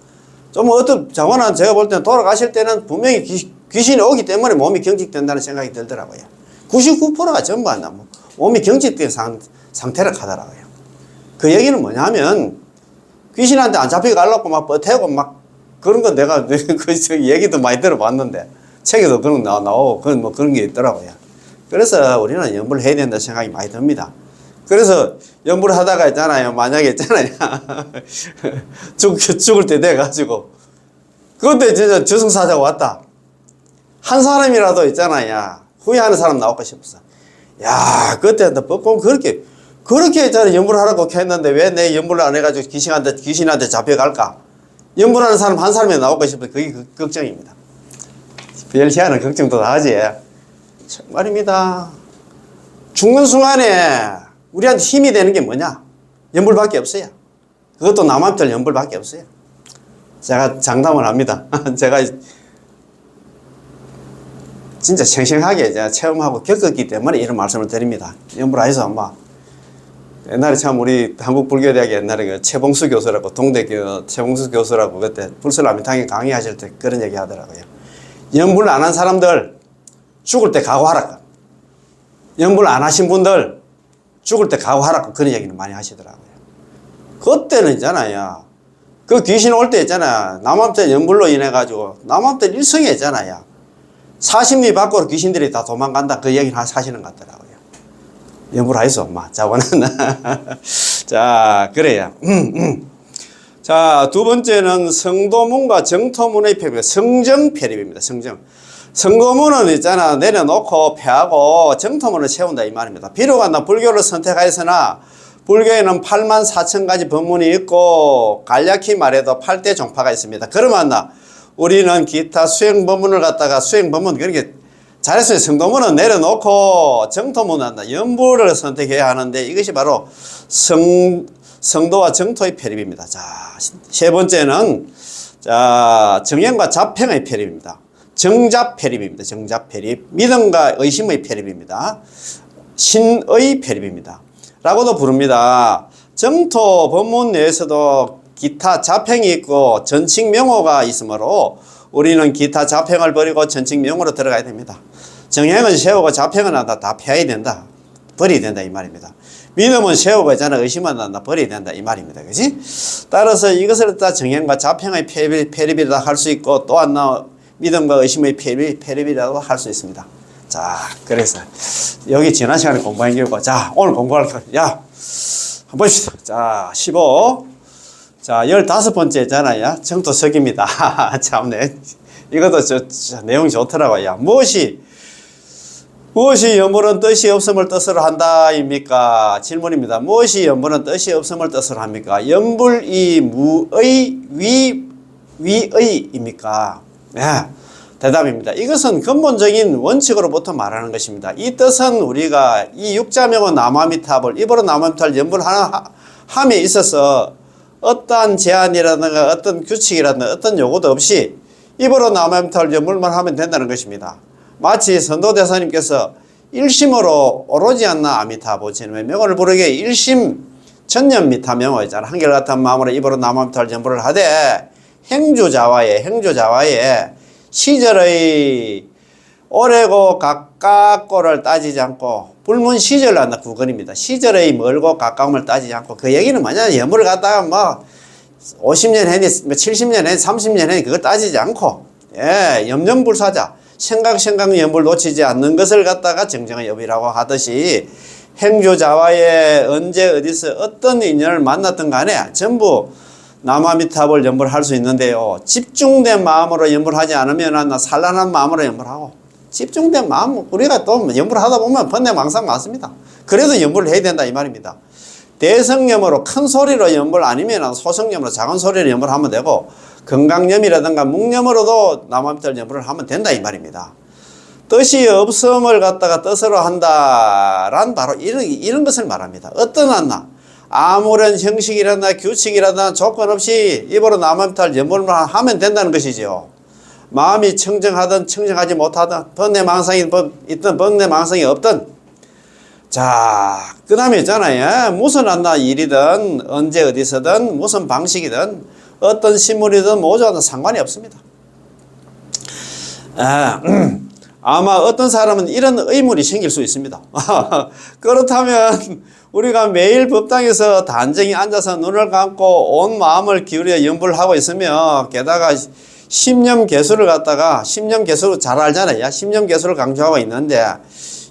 좀 저거는 제가 볼 때는 돌아가실 때는 분명히 귀신이 오기 때문에 몸이 경직된다는 생각이 들더라고요. 99%가 전부 몸이 경직된 상태를 가더라고요. 그 얘기는 뭐냐면 귀신한테 안 잡혀가려고 버태고 그런 거 내가 그 얘기도 많이 들어봤는데 책에도 그런 거 나오고 그런 게 있더라고요. 그래서 우리는 연불을 해야 된다는 생각이 많이 듭니다. 그래서 연불을 하다가 만약에 죽을 때 돼가지고 그때 진짜 저승사자가 왔다. 한 사람이라도 후회하는 사람 나올까 싶었어. 야, 그때 뻑뻑 그렇게 연불을 하라고 했는데 왜 내 연불을 안 해가지고 귀신한테 잡혀갈까? 연불하는 사람 한 사람이 나올까 싶어서 그게 걱정입니다. 별 희한한 걱정도 다 하지. 정말입니다. 죽는 순간에 우리한테 힘이 되는 게 뭐냐? 연불밖에 없어요. 그것도 남한tel 연불밖에 없어요. 제가 장담을 합니다. 제가 진짜 생생하게 제가 체험하고 겪었기 때문에 이런 말씀을 드립니다. 연불해서 옛날에 참 우리 한국불교대학에 옛날에 최봉수 교수라고 동대교 최봉수 교수라고 그때 불설라미탕에 강의하실 때 그런 얘기 하더라고요. 연불 안 한 사람들 죽을 때 각오하라. 연불 안 하신 분들 죽을 때 각오하라고 그런 얘기는 많이 하시더라고요. 그때는 그 귀신 올 때 남한tel 연불로 인해가지고 남한tel 일성이 있잖아요. 사심리 밖으로 귀신들이 다 도망간다 그 얘기를 하시는 것 같더라고요. 연불하이소 자원은 자 그래요. 자, 두 번째는 성도문과 정토문의 폐립, 성정폐립입니다. 성도문은 내려놓고 폐하고 정토문을 세운다 이 말입니다. 비록 불교를 선택하였으나 불교에는 84,000가지 법문이 있고 간략히 말해도 8대 종파가 있습니다. 그러면 우리는 기타 수행법문을 갖다가 수행법문 그렇게 잘했어요. 성도문은 내려놓고 정토문은 연부를 선택해야 하는데 이것이 바로 성도와 정토의 폐립입니다. 자, 세 번째는 정행과 잡행의 폐립입니다. 정잡폐립입니다. 정잡폐립. 믿음과 의심의 폐립입니다. 신의 폐립입니다. 라고도 부릅니다. 정토 법문 내에서도 기타 잡행이 있고 전칙 명호가 있으므로 우리는 기타 잡행을 버리고 전칙 명호로 들어가야 됩니다. 정행은 세우고 잡행은 다 폐해야 된다. 버려야 된다 이 말입니다. 믿음은 세우고 의심은 버려야 된다 이 말입니다. 그지? 따라서 이것을 다 정행과 잡행의 폐립이라 할 수 있고 또한 믿음과 의심의 폐립이라고 할 수 있습니다. 자, 그래서 여기 지난 시간에 공부한 결과 오늘 공부할 거야. 한번 보십시다. 자, 15. 자, 15번째잖아요. 정토석입니다. 참네. 이것도 내용이 좋더라고요. 무엇이 연불은 뜻이 없음을 뜻으로 한다입니까? 질문입니다. 무엇이 연불은 뜻이 없음을 뜻으로 합니까? 연불이 무의 위의입니까? 네, 대답입니다. 이것은 근본적인 원칙으로부터 말하는 것입니다. 이 뜻은 우리가 이 육자명은 나무아미타불, 입으로 나무아미타불 연불함에 있어서 어떠한 제한이라든가 어떤 규칙이라든가 어떤 요구도 없이 입으로 나무아미타불 연불만 하면 된다는 것입니다. 마치 선도대사님께서 일심으로 오로지 않나 아미타불 지님의 명을 부르게 일심 전념미타 명호 있잖아. 한결같은 마음으로 입으로 나무아미타불 연불을 하되 행주자와의 시절의 오래고 가깝고를 따지지 않고 불문 시절을 한다 구건입니다. 시절의 멀고 가까움을 따지지 않고 그 얘기는 뭐냐 연불을 갖다가 뭐 50년 했니 70년 했니 30년 했니 그걸 따지지 않고 염염불사자 생각 연불 놓치지 않는 것을 갖다가 정정의 여비라고 하듯이 행주자와의 언제 어디서 어떤 인연을 만났든 간에 전부 나무아미타불 연불할 수 있는데요. 집중된 마음으로 연불하지 않으면 산란한 마음으로 연불하고 집중된 마음 우리가 또 연불하다 보면 번뇌망상 많습니다. 그래서 연불을 해야 된다 이 말입니다. 대성염으로 큰 소리로 연불 아니면 소성염으로 작은 소리로 연불하면 되고 건강염이라든가 묵염으로도 나무아미타불 연불을 하면 된다 이 말입니다. 뜻이 없음을 갖다가 뜻으로 한다란 바로 이런 것을 말합니다. 어떤 한나 아무런 형식이라나 규칙이라나 조건 없이 입으로 나무아미타불 연불만 하면 된다는 것이죠. 마음이 청정하든 청정하지 못하든 번뇌망상이 있든 번뇌망상이 없든 자, 그 다음에 있잖아요. 무슨 한나 일이든 언제 어디서든 무슨 방식이든 어떤 신물이든 모조하든 상관이 없습니다. 아마 어떤 사람은 이런 의문이 생길 수 있습니다. 그렇다면 우리가 매일 법당에서 단정히 앉아서 눈을 감고 온 마음을 기울여 연불을 하고 있으며 게다가 심념개수를 갖다가 심념개수를 잘 알잖아요. 심념개수를 강조하고 있는데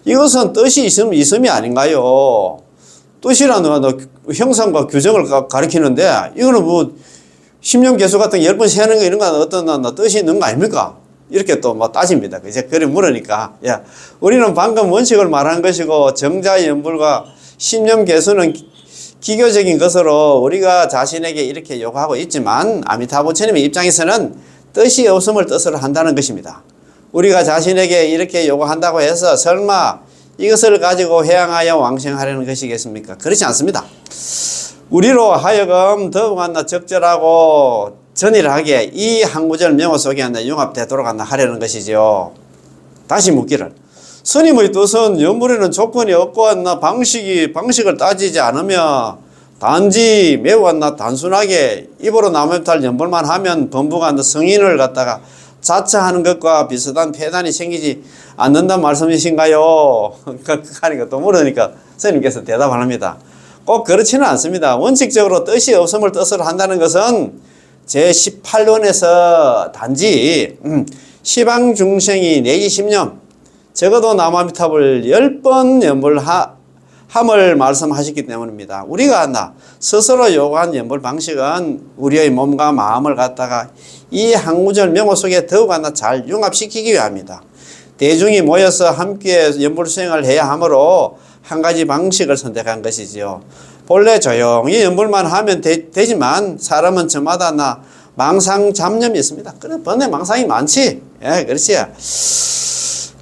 이것은 뜻이 있음이 아닌가요? 뜻이라는 건 형상과 규정을 가리키는데 이거는 뭐 심념개수 같은 10번 세는 거 이런 건 어떤 뜻이 있는 거 아닙니까? 이렇게 또 뭐 따집니다. 이제 그래 물으니까 야, 우리는 방금 원칙을 말한 것이고 정자 연불과 심념개수는 기교적인 것으로 우리가 자신에게 이렇게 요구하고 있지만 아미타불 부처님의 입장에서는 뜻이 없음을 뜻으로 한다는 것입니다. 우리가 자신에게 이렇게 요구한다고 해서 설마 이것을 가지고 회양하여 왕생하려는 것이겠습니까? 그렇지 않습니다. 우리로 하여금 더욱한나 적절하고 전일하게 이 한 구절 명호 속에 융합되도록 하려는 것이죠. 다시 묻기를 스님의 뜻은 연불에는 조건이 없고 방식을 따지지 않으며 단지 매우 단순하게 입으로 나무아미타불 연불만 하면 범부가 성인을 갖다가 자처하는 것과 비슷한 폐단이 생기지 않는다는 말씀이신가요? 하니까 또 물으니까 스님께서 대답을 합니다. 꼭 그렇지는 않습니다. 원칙적으로 뜻이 없음을 뜻으로 한다는 것은 제18논에서 단지 시방중생이 내지 10년 적어도 나무아미타불 10번 연불함을 말씀하셨기 때문입니다. 우리가 스스로 요구한 연불 방식은 우리의 몸과 마음을 갖다가 이 한 구절 명호 속에 더욱 잘 융합시키기 위함입니다. 대중이 모여서 함께 연불 수행을 해야 하므로 한 가지 방식을 선택한 것이지요. 본래 조용히 연불만 하면 되지만 사람은 저마다 망상 잡념이 있습니다. 그래 번뇌망상이 많지. 예, 그렇지.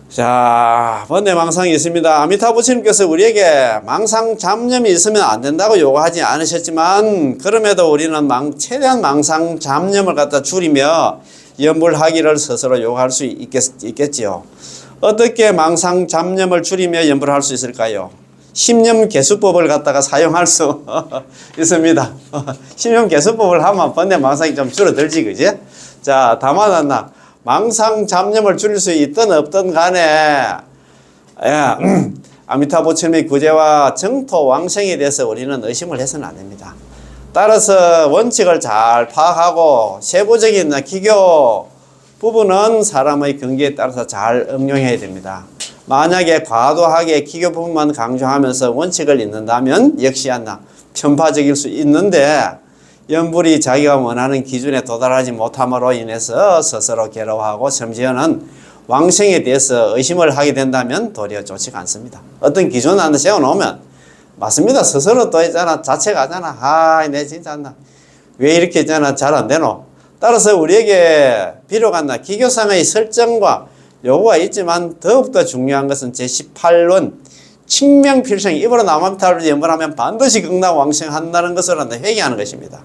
자, 번뇌망상이 있습니다. 아미타불 부처님께서 우리에게 망상 잡념이 있으면 안 된다고 요구하지 않으셨지만 그럼에도 우리는 최대한 망상 잡념을 갖다 줄이며 연불하기를 스스로 요구할 수 있겠지요. 어떻게 망상 잡념을 줄이며 연불할 수 있을까요? 심념개수법을 갖다가 사용할 수 있습니다. 심념개수법을 하면 번뇌망상이 좀 줄어들지, 그지? 자, 다만 망상 잡념을 줄일 수 있든 없든 간에 아미타불 부처님의 구제와 정토 왕생에 대해서 우리는 의심을 해서는 안 됩니다. 따라서 원칙을 잘 파악하고 세부적인 기교 부분은 사람의 경계에 따라서 잘 응용해야 됩니다. 만약에 과도하게 기교 부분만 강조하면서 원칙을 잇는다면 역시 편파적일 수 있는데 연불이 자기가 원하는 기준에 도달하지 못함으로 인해서 스스로 괴로워하고 심지어는 왕생에 대해서 의심을 하게 된다면 도리어 좋지가 않습니다. 어떤 기준 하나 세워놓으면 맞습니다. 스스로 또 있잖아. 자체가 하잖아. 내 진짜 왜 이렇게 있잖아. 잘 안 되노? 따라서 우리에게 비록 기교상의 설정과 요구가 있지만 더욱더 중요한 것은 제18론 칙명필생 입으로 남암탑을 염불하면 반드시 극락왕생한다는 것을 회개하는 것입니다.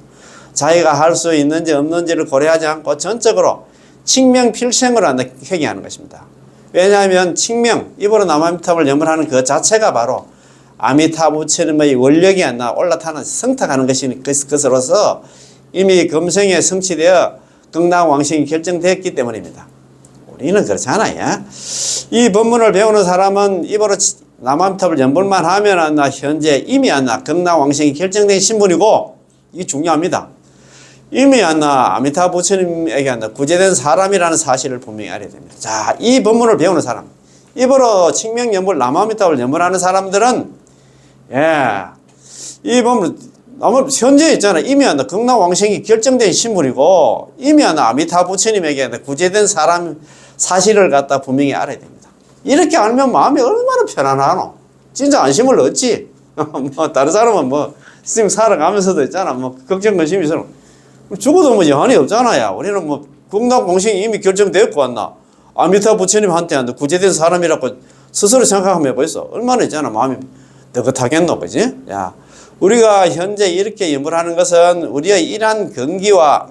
자기가 할 수 있는지 없는지를 고려하지 않고 전적으로 칙명필생으로 회개하는 것입니다. 왜냐하면 칙명 입으로 남암탑을 염불하는 그 자체가 바로 아미타 부처님의 원력이 올라타는 성탁하는 것으로서 이미 금생에 성취되어 극락왕생이 결정되었기 때문입니다. 우리는 그렇잖아요. 이 법문을 배우는 사람은 입으로 남암탑을 연불만 하면 현재 이미 극락왕생이 결정된 신분이고, 이게 중요합니다. 이미 아미타 부처님에게 구제된 사람이라는 사실을 분명히 알아야 됩니다. 자, 이 법문을 배우는 사람, 입으로 칙명연불 남아미탑을 연불하는 사람들은 이 법문 현재 있잖아. 이미 극락왕생이 결정된 신분이고 이미 아미타 부처님에게 구제된 사람 사실을 갖다 분명히 알아야 됩니다. 이렇게 알면 마음이 얼마나 편안하노. 진짜 안심을 얻지. 뭐 다른 사람은 스님 살아가면서도 있잖아. 걱정 근심이 있어. 죽어도 여한이 없잖아요. 우리는 극락왕생이 이미 결정되었고 아미타 부처님한테 구제된 사람이라고 스스로 생각하면 해보있어. 얼마나 있잖아. 마음이 느긋하겠노. 그지? 야, 우리가 현재 이렇게 연불하는 것은 우리의 일한 근기와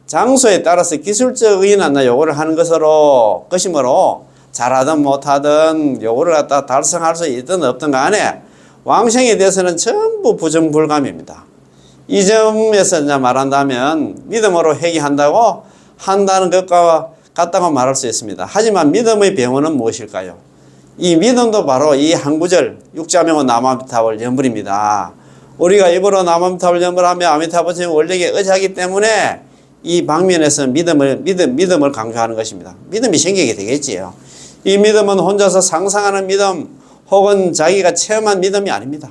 장소에 따라서 기술적인 요구를 하는 것이므로 잘하든 못하든 요구를 갖다 달성할 수 있든 없든 간에 왕생에 대해서는 전부 부정불감입니다. 이 점에서 말한다면 믿음으로 회개한다고 한다는 것과 같다고 말할 수 있습니다. 하지만 믿음의 병원은 무엇일까요? 이 믿음도 바로 이 한 구절 육자명은 남아미탑을 연불입니다. 우리가 입으로 남아미탑을 연불하며 아미타 부처님 원력에 의지하기 때문에 이 방면에서 믿음을 강조하는 것입니다. 믿음이 생기게 되겠지요. 이 믿음은 혼자서 상상하는 믿음 혹은 자기가 체험한 믿음이 아닙니다.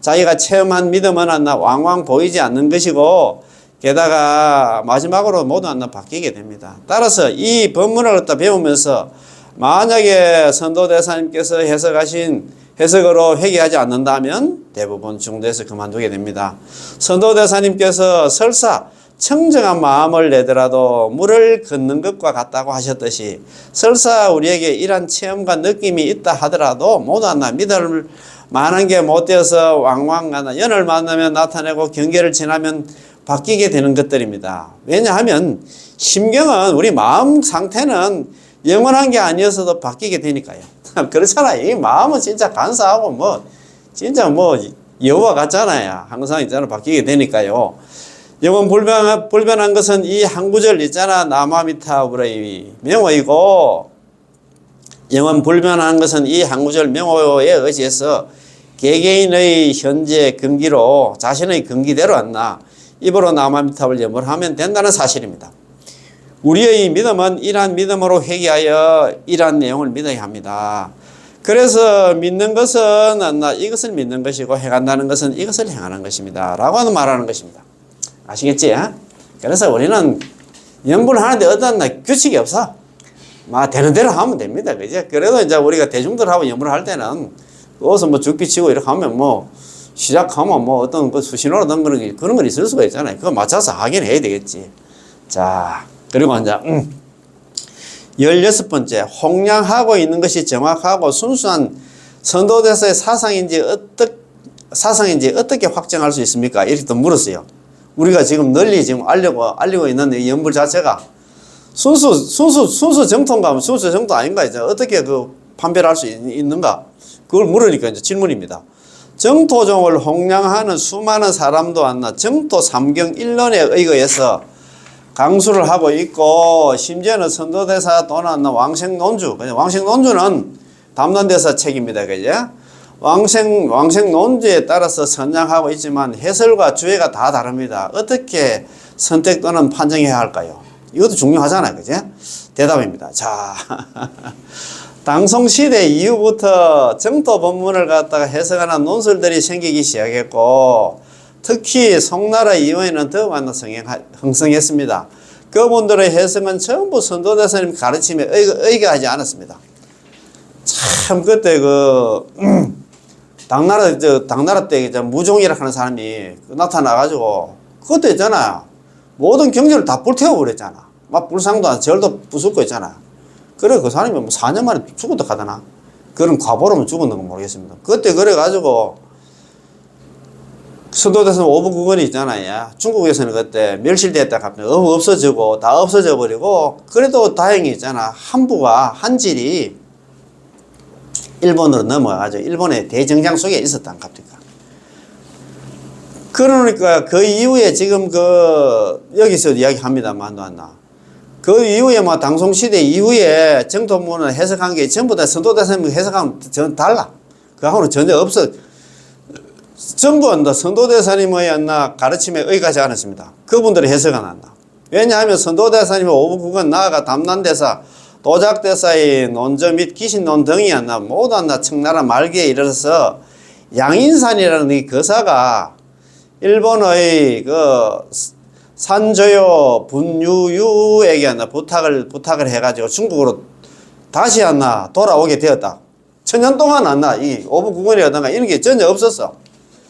자기가 체험한 믿음은 왕왕 보이지 않는 것이고 게다가 마지막으로 모두 바뀌게 됩니다. 따라서 이 법문을 갖다 배우면서 만약에 선도대사님께서 해석하신 해석으로 회개하지 않는다면 대부분 중도에서 그만두게 됩니다. 선도대사님께서 설사 청정한 마음을 내더라도 물을 걷는 것과 같다고 하셨듯이 설사 우리에게 이러한 체험과 느낌이 있다 하더라도 모두 믿을 만한 게 못 되어서 왕왕 연을 만나면 나타내고 경계를 지나면 바뀌게 되는 것들입니다. 왜냐하면 심경은 우리 마음 상태는 영원한 게 아니어서도 바뀌게 되니까요. 그렇잖아요. 이 마음은 진짜 간사하고 진짜 여우와 같잖아요. 항상 있잖아 바뀌게 되니까요. 영원 불변한 것은 이 한 구절 있잖아. 남아미타불의 명호이고 영원 불변한 것은 이 한 구절 명호에 의지해서 개개인의 현재 근기로 자신의 근기대로 입으로 남아미탑을 염불하면 된다는 사실입니다. 우리의 믿음은 이러한 믿음으로 회개하여 이러한 내용을 믿어야 합니다. 그래서 믿는 것은 이것을 믿는 것이고 행한다는 것은 이것을 행하는 것입니다. 라고 말하는 것입니다. 아시겠지? 그래서 우리는 염불하는데 어떤 규칙이 없어. 되는 대로 하면 됩니다. 그죠? 그래도 이제 우리가 대중들하고 염불할 때는 어서 죽비치고 이렇게 하면 시작하면 어떤 수신호라든 그런 건 있을 수가 있잖아요. 그거 맞춰서 하긴 해야 되겠지. 자, 그리고 이제 16번째, 홍량하고 있는 것이 정확하고 순수한 선도대사의 사상인지 어떻게 확정할 수 있습니까? 이렇게 또 물었어요. 우리가 지금 널리 알리고 있는 이 연불 자체가 순수 정통가 하면 순수 정통 아닌가? 이제 어떻게 판별할 수 있는가? 그걸 물으니까 이제 질문입니다. 정토종을 홍량하는 수많은 사람도 정토 삼경 1론에 의거해서 강수를 하고 있고 심지어는 선도대사 또는 왕생논주, 왕생논주는 담론대사 책입니다. 그죠? 왕생논주에 따라서 선양하고 있지만 해설과 주해가 다 다릅니다. 어떻게 선택 또는 판정해야 할까요? 이것도 중요하잖아요. 그죠? 대답입니다. 자, 당송시대 이후부터 정토 법문을 갖다가 해석하는 논술들이 생기기 시작했고 특히 송나라 이후에는 더 많은 형성했습니다. 그분들의 해석은 전부 선도대사님 가르침에 의거하지 않았습니다. 참 그때 당나라 때 무종이라 하는 사람이 나타나가지고 그것도 있잖아. 모든 경제를 다 불태워버렸잖아. 막 불상도 안 절도 부수고 있잖아. 그래 그 사람이 뭐 4년 만에 죽었다 하더나. 그런 과보로면 죽었는 건 모르겠습니다. 그때 그래가지고 선도대사님 오부국원이 있잖아요. 중국에서는 그때 멸실됐다 갑자기 없어지고 다 없어져 버리고 그래도 다행히 있잖아. 한질이 일본으로 넘어가가지고 일본의 대정장 속에 있었단 갑니까. 그러니까 그 이후에 지금 여기서 이야기합니다만 그 이후에 당송시대 이후에 정토문을 해석한 게 전부 다 선도대사님 해석하면 전 달라. 그하고는 전혀 없어. 전부 선도대사님의 가르침에 의거하지 않았습니다. 그분들의 해석은 안 나. 왜냐하면 선도대사님의 오부국은 나아가 담난대사, 도작대사의 논저 및 기신론 등이 모두 청나라 말기에 이르러서 양인산이라는 이 거사가 일본의 산조요 분유유에게 부탁을 해가지고 중국으로 다시 돌아오게 되었다. 천년 동안 이 오부국원이라든가 이런 게 전혀 없었어.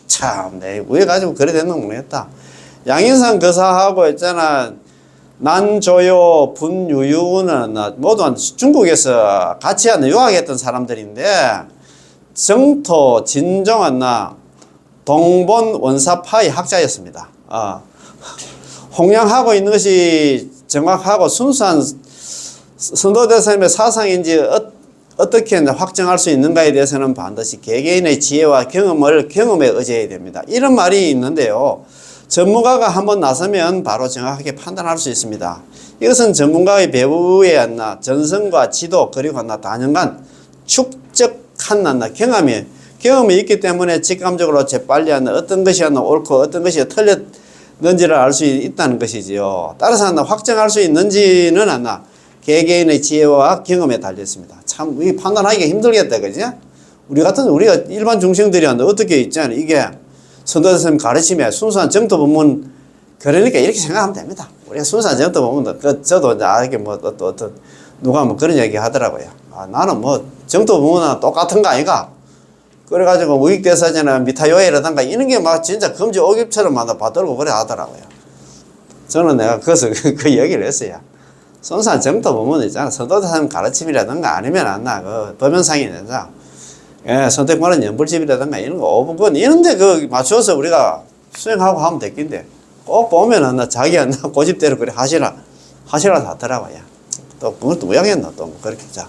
참, 왜 가지고 그래 됐는 모르겠다. 양인산 거사하고 있잖아. 난조요 분유유는 모두 중국에서 같이 유학했던 사람들인데 정토 진정 동본 원사파의 학자였습니다. 홍양하고 있는 것이 정확하고 순수한 선도대사님의 사상인지 어떻게 확정할 수 있는가에 대해서는 반드시 개개인의 지혜와 경험에 의지해야 됩니다. 이런 말이 있는데요. 전문가가 한번 나서면 바로 정확하게 판단할 수 있습니다. 이것은 전문가의 배우의 전성과 지도 그리고 단연간 축적한 경험이 있기 때문에 직감적으로 재빨리 어떤 것이 옳고 어떤 것이 틀렸는지를 알 수 있다는 것이지요. 따라서 확정할 수 있는지는 개개인의 지혜와 경험에 달렸습니다. 참, 이 판단하기가 힘들겠다, 그지? 우리가 일반 중생들이 어떻게 있잖아. 이게 선도대사님 가르침에 순수한 정토 본문, 그러니까 이렇게 생각하면 됩니다. 우리가 순수한 정토 본문, 저도 누가 그런 얘기 하더라고요. 나는 정토 본문은 똑같은 거 아이가? 그래가지고 우익대사제나 미타요해라든가 이런 게 진짜 금지 오깁처럼 받들고 그래 하더라고요. 저는 내가 그래서 그 얘기를 했어요. 순수한 정토 본문 있잖아. 선도대사님 가르침이라든가 아니면 법연상이 된다. 선택받은 연불집이라든가 이런 거 오분권 이런데 맞춰서 우리가 수행하고 하면 됐긴데 꼭 보면은 자기 고집대로 그래 하시라 하더라고요. 또 그것도 모양했나 또 그렇게. 자,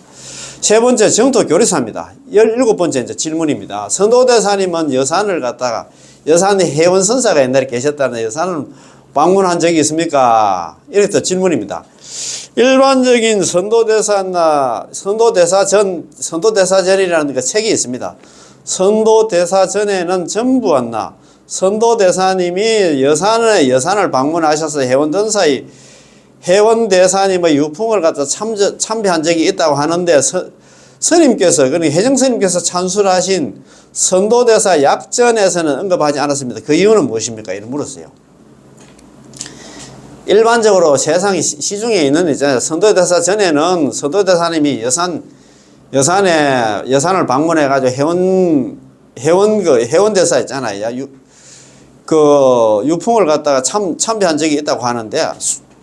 세 번째 정토 교리사입니다. 17번째 이제 질문입니다. 선도대사님은 여산의 해원선사가 옛날에 계셨다는 여산을 방문한 적이 있습니까? 이렇게 또 질문입니다. 일반적인 선도대사전이라는 책이 있습니다. 선도대사전에는 전부 선도대사님이 여산을 방문하셔서 해원대사님의 유풍을 참배한 적이 있다고 하는데 스님께서, 그러니까 혜정스님께서 찬술하신 선도대사 약전에서는 언급하지 않았습니다. 그 이유는 무엇입니까? 이렇게 물었어요. 일반적으로 세상 시중에 있는 있잖아요. 선도대사 전에는 선도대사님이 여산을 방문해가지고 해원대사 있잖아요. 유풍을 갖다가 참배한 적이 있다고 하는데,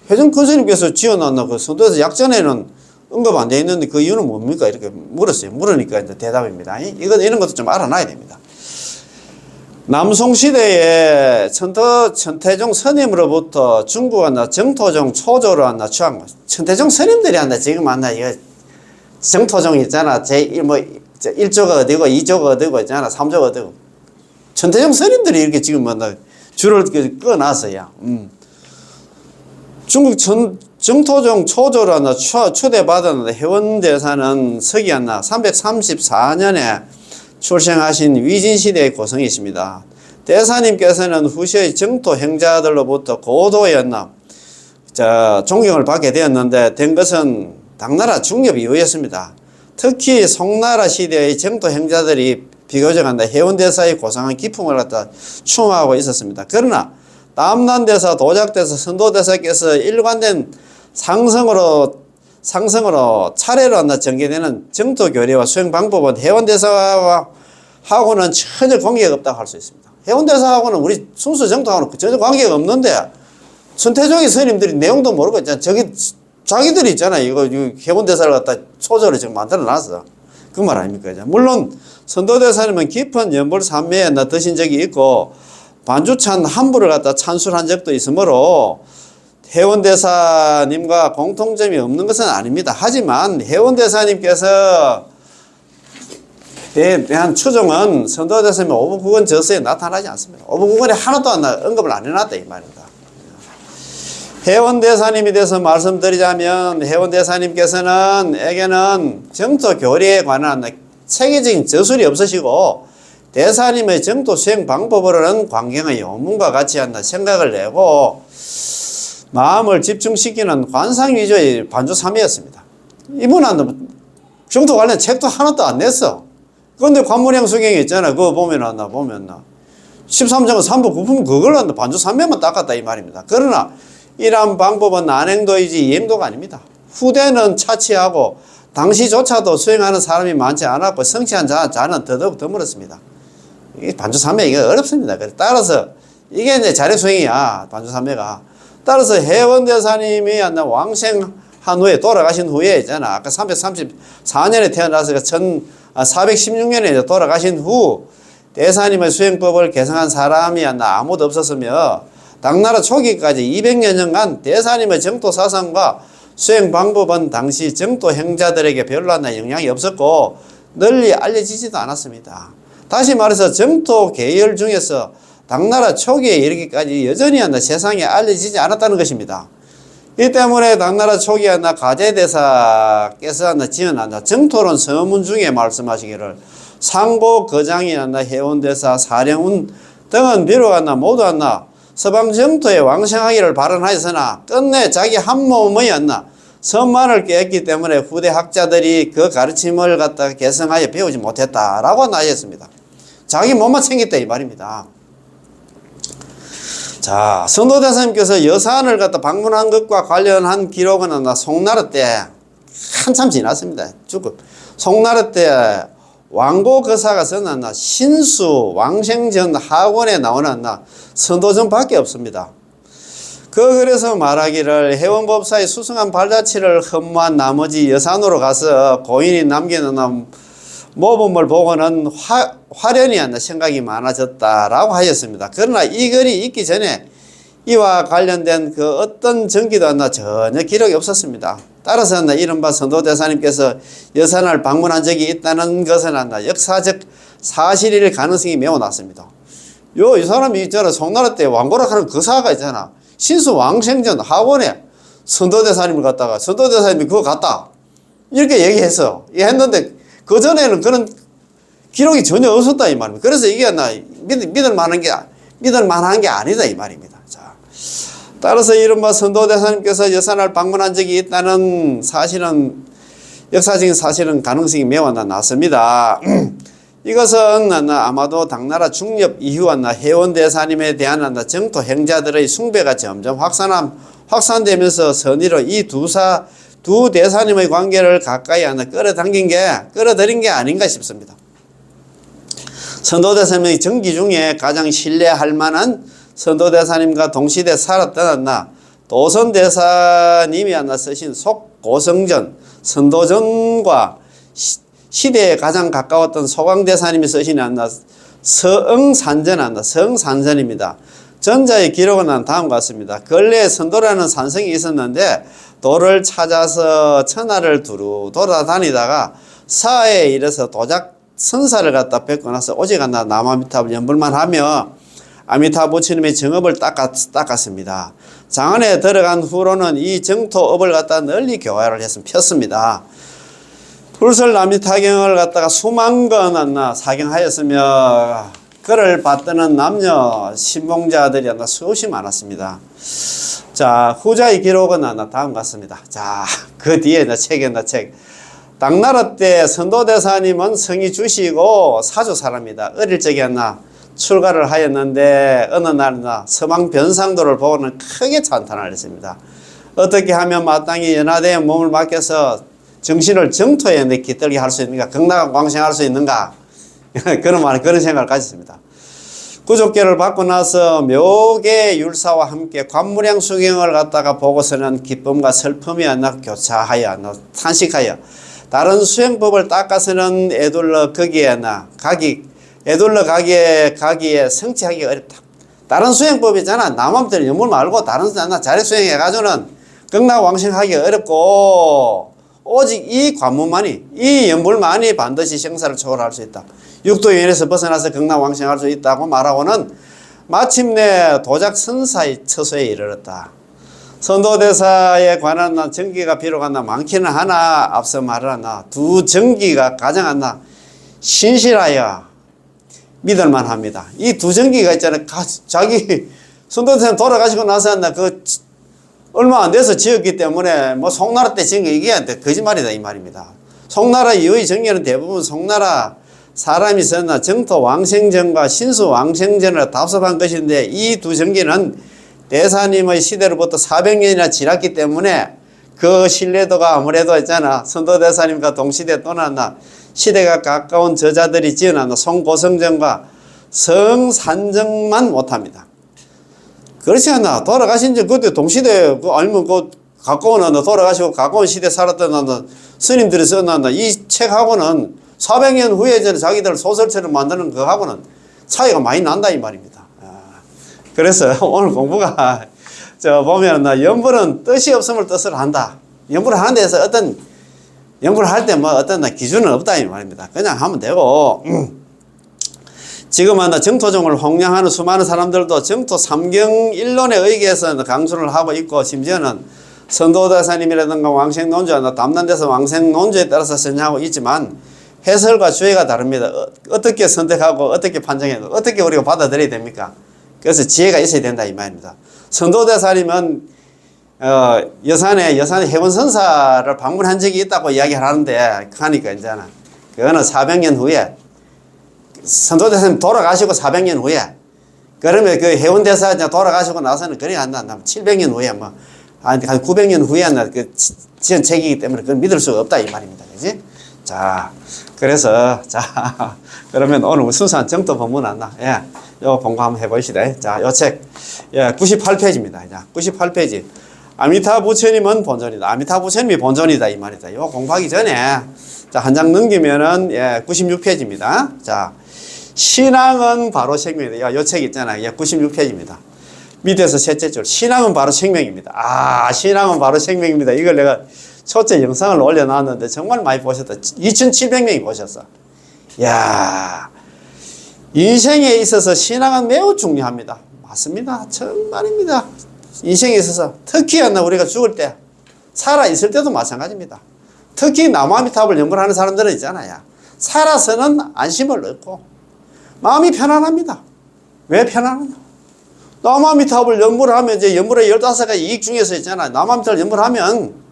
회전 큰스님께서 지어놨나 그 선도대사 약전에는 언급 안 돼 있는데 그 이유는 뭡니까? 이렇게 물었어요. 물으니까 이제 대답입니다. 이런 것도 좀 알아놔야 됩니다. 남송시대에 천태종 스님으로부터 중국 정토종 초조로 취한 것. 천태종 스님들이 지금 이거 정토종 있잖아. 1조가 어디고 2조가 어디고 있잖아. 3조가 어디고. 천태종 스님들이 이렇게 지금 줄을 꺼놨어요. 중국 정토종 초조로 초대받은 해원대사는 서기 334년에 출생하신 위진시대의 고성이십니다. 대사님께서는 후시의 정토 행자들로부터 고도의 존경을 받게 되었는데 된 것은 당나라 중엽 이후였습니다. 특히 송나라 시대의 정토 행자들이 비교적 해운대사의 고상한 기품을 갖다 추모하고 있었습니다. 그러나 남난대사, 도작대사, 선도대사께서 일관된 상승으로 차례로 전개되는 정토교리와 수행 방법은 해운대사하고는 전혀 관계가 없다고 할 수 있습니다. 해운대사하고는 우리 순수 정토하고는 전혀 관계가 없는데 선태종의 스님들이 내용도 모르고 있잖아. 자기들이 있잖아요. 이거 해운대사를 갖다 소조를 지금 만들어 놨어. 그 말 아닙니까? 물론 선도대사님은 깊은 연불산매에 드신 적이 있고 반주찬 한부를 갖다 찬술한 적도 있으므로 해운대사님과 공통점이 없는 것은 아닙니다. 하지만 해운대사님께서 대한 추정은 선도대사님 오부국원 저서에 나타나지 않습니다. 오부국원에 하나도 언급을 안 해놨다 이 말입니다. 해운대사님에 대해서 말씀드리자면 해운대사님께서는 에게는 정토 교리에 관한 체계적인 저술이 없으시고 대사님의 정토 수행 방법으로는 광경의 요문과 같이 한다 생각을 내고 마음을 집중시키는 관상 위주의 반주삼이었습니다. 이분은 정토 관련 책도 하나도 안 냈어. 그런데 관문형 수경이 있잖아. 그거 보면 13장은 3부 9품 그걸로 반주삼매만 닦았다 이 말입니다. 그러나 이러한 방법은 난행도이지 이행도가 아닙니다. 후대는 차치하고 당시조차도 수행하는 사람이 많지 않았고 성취한 자는 더더욱 드물었습니다. 이게 반주삼매 이게 어렵습니다. 따라서 이게 이제 자력 수행이야 반주삼매가. 따라서 해운대사님이 왕생한 후에 돌아가신 후에 있잖아. 아까 334년에 태어나서 416년에 돌아가신 후 대사님의 수행법을 개성한 사람이 아무도 없었으며 당나라 초기까지 200여년간 대사님의 정토 사상과 수행 방법은 당시 정토 행자들에게 별로 영향이 없었고 널리 알려지지도 않았습니다. 다시 말해서 정토 계열 중에서 당나라 초기에 이르기까지 여전히 세상에 알려지지 않았다는 것입니다. 이 때문에 당나라 초기에 가제대사께서 지은 정토론 서문 중에 말씀하시기를 상고 거장이 해운대사 사령운 등은 비록 모두 서방 정토에 왕생하기를 발언하였으나 끝내 자기 한 몸의 선만을 깨었기 때문에 후대 학자들이 그 가르침을 갖다 개성하여 배우지 못했다라고 하셨습니다. 자기 몸만 챙겼다 이 말입니다. 자, 선도대사님께서 여산을 갖다 방문한 것과 관련한 기록은 송나라 때 한참 지났습니다. 송나라 때 왕고거사가 쓰는 신수 왕생전 학원에 나오는 선도전밖에 없습니다. 그래서 말하기를 해운법사의 수승한 발자취를 흠모한 나머지 여산으로 가서 고인이 남기는 모범을 보고는 화련히 생각이 많아졌다라고 하였습니다. 그러나 이 글이 있기 전에 이와 관련된 그 어떤 전기도 전혀 기록이 없었습니다. 따라서 이른바 선도대사님께서 여산을 방문한 적이 있다는 것은 역사적 사실일 가능성이 매우 낮습니다. 이 사람이 있잖아. 송나라 때 왕고락하는 거사가 있잖아. 신수 왕생전 학원에 선도대사님을 갖다가 선도대사님이 그거 갔다 이렇게 얘기했어. 했는데 그 전에는 그런 기록이 전혀 없었다 이 말입니다. 그래서 이게 믿을 만한 게 아니다 이 말입니다. 자, 따라서 이른바 선도대사님께서 여산을 방문한 적이 있다는 사실은 역사적인 사실은 가능성이 매우 낮습니다. 이것은 아마도 당나라 중엽 이후 해운대사님에 대한 정토 행자들의 숭배가 점점 확산되면서 선의로 이 두 대사님의 관계를 가까이 끌어들인 게 아닌가 싶습니다. 선도대사님의 정기 중에 가장 신뢰할 만한 선도대사님과 동시대 살았던 도선대사님이 쓰신 속고성전, 선도전과 시대에 가장 가까웠던 소광대사님이 쓰신 성산전입니다. 전자의 기록은 다음과 같습니다. 근래에 선도라는 산성이 있었는데 도를 찾아서 천하를 두루 돌아다니다가 사해에 이르서 도작 선사를 갖다 뵙고 나서 오직 남아미탑을 연불만 하며 아미타 부처님의 정업을 닦았습니다. 장안에 들어간 후로는 이 정토업을 갖다 널리 교화를 폈습니다. 불설 남미타경을 갖다가 수만 건 사경하였으며 그를 받드는 남녀 신봉자들이 수없이 많았습니다. 자, 후자의 기록은 다음 같습니다. 자, 그 뒤에 책. 당나라 때 선도대사님은 성이 주시고 사주 사람이다. 어릴 적에 출가를 하였는데 어느 날이나 서방 변상도를 보고는 크게 찬탄을 했습니다. 어떻게 하면 마땅히 연하대에 몸을 맡겨서 정신을 정토에 깃들게 할 수 있는가, 극락광생할 수 있는가, 그런 생각을 가졌습니다. 구족계를 받고 나서 묘계 율사와 함께 관무량 수경을 갖다가 보고서는 기쁨과 슬픔이 교차하여 탄식하여 다른 수행법을 닦아서는 애둘러 거기에 애둘러 가기에 성취하기가 어렵다. 다른 수행법이잖아. 남한테는 연물 말고 다른 자리 수행해가지고는 극락왕생하기 어렵고 오직 이 관문만이, 이 연불만이 반드시 생사를 초월할 수 있다. 육도연에서 벗어나서 극락왕생할 수 있다고 말하고는 마침내 도작선사의 처소에 이르렀다. 선도대사에 관한 정기가 비록 많기는 하나 앞서 말하나 두 정기가 가장 신실하여 믿을만 합니다. 이 두 정기가 있잖아요. 자기 선도대사님 돌아가시고 나서 얼마 안 돼서 지었기 때문에 송나라 때 지은 게 이게 거짓말이다 이 말입니다. 송나라 이후의 정기는 대부분 송나라 사람이 썼나 정토 왕생전과 신수 왕생전을 답습한 것인데 이 두 정기는 대사님의 시대로부터 400년이나 지났기 때문에 그 신뢰도가 아무래도 있잖아. 선도대사님과 동시대 또는 시대가 가까운 저자들이 지어놨나 송고성전과 성산정만 못합니다. 그렇지 않나? 돌아가신 지 그때 동시대 아니면 가까운 돌아가시고 가까운 시대 살았던 스님들이 써놨나 이 책하고는 400년 후에 자기들 소설처럼 만드는 그거하고는 차이가 많이 난다 이 말입니다. 그래서 오늘 공부가 보면 연불은 뜻이 없음을 뜻을 한다. 연불을 하는 데서 연불을 할 때 어떤 기준은 없다 이 말입니다. 그냥 하면 되고 지금 정토종을弘扬하는 수많은 사람들도 정토 삼경일론에 의해서 강수를 하고 있고 심지어는 선도대사님이라든가 왕생논조, 담난데서 왕생논조에 따라서 선정하고 있지만 해설과 주의가 다릅니다. 어떻게 선택하고 어떻게 판정해도 어떻게 우리가 받아들여야 됩니까? 그래서 지혜가 있어야 된다 이 말입니다. 선도대사님은 여산에 해원선사를 방문한 적이 있다고 이야기를 하는데 하니까 이제는 그거는 400년 후에 선도대사님 돌아가시고 400년 후에 그러면 그 해원대사 돌아가시고 나서는 그래 안 나 700년 후에 한 900년 후에 지은 책이기 때문에 그건 믿을 수가 없다 이 말입니다. 그지? 자, 그래서 그러면 오늘 순수한 정토 본문 예. 요 공부 한번 해보시다. 자, 요 책, 98페이지입니다. 자, 98페이지. 아미타 부처님은 본존이다. 아미타 부처님이 본존이다. 이 말이다. 요 공부하기 전에, 자, 한 장 넘기면은, 96페이지입니다. 자, 신앙은 바로 생명이다. 요 책 있잖아요. 96페이지입니다. 밑에서 셋째 줄. 신앙은 바로 생명입니다. 신앙은 바로 생명입니다. 이걸 내가 첫째 영상을 올려놨는데 정말 많이 보셨다. 2700명이 보셨어. 야 인생에 있어서 신앙은 매우 중요합니다. 맞습니다. 정말입니다. 인생에 있어서 특히 우리가 죽을 때 살아있을 때도 마찬가지입니다. 특히 나무아미타불 연구하는 사람들은 있잖아요. 살아서는 안심을 얻고 마음이 편안합니다. 왜 편안하냐? 나무아미타불 연구를 하면 이제 연구의 15가지 이익 중에서 있잖아요. 나무아미타불 연구를 하면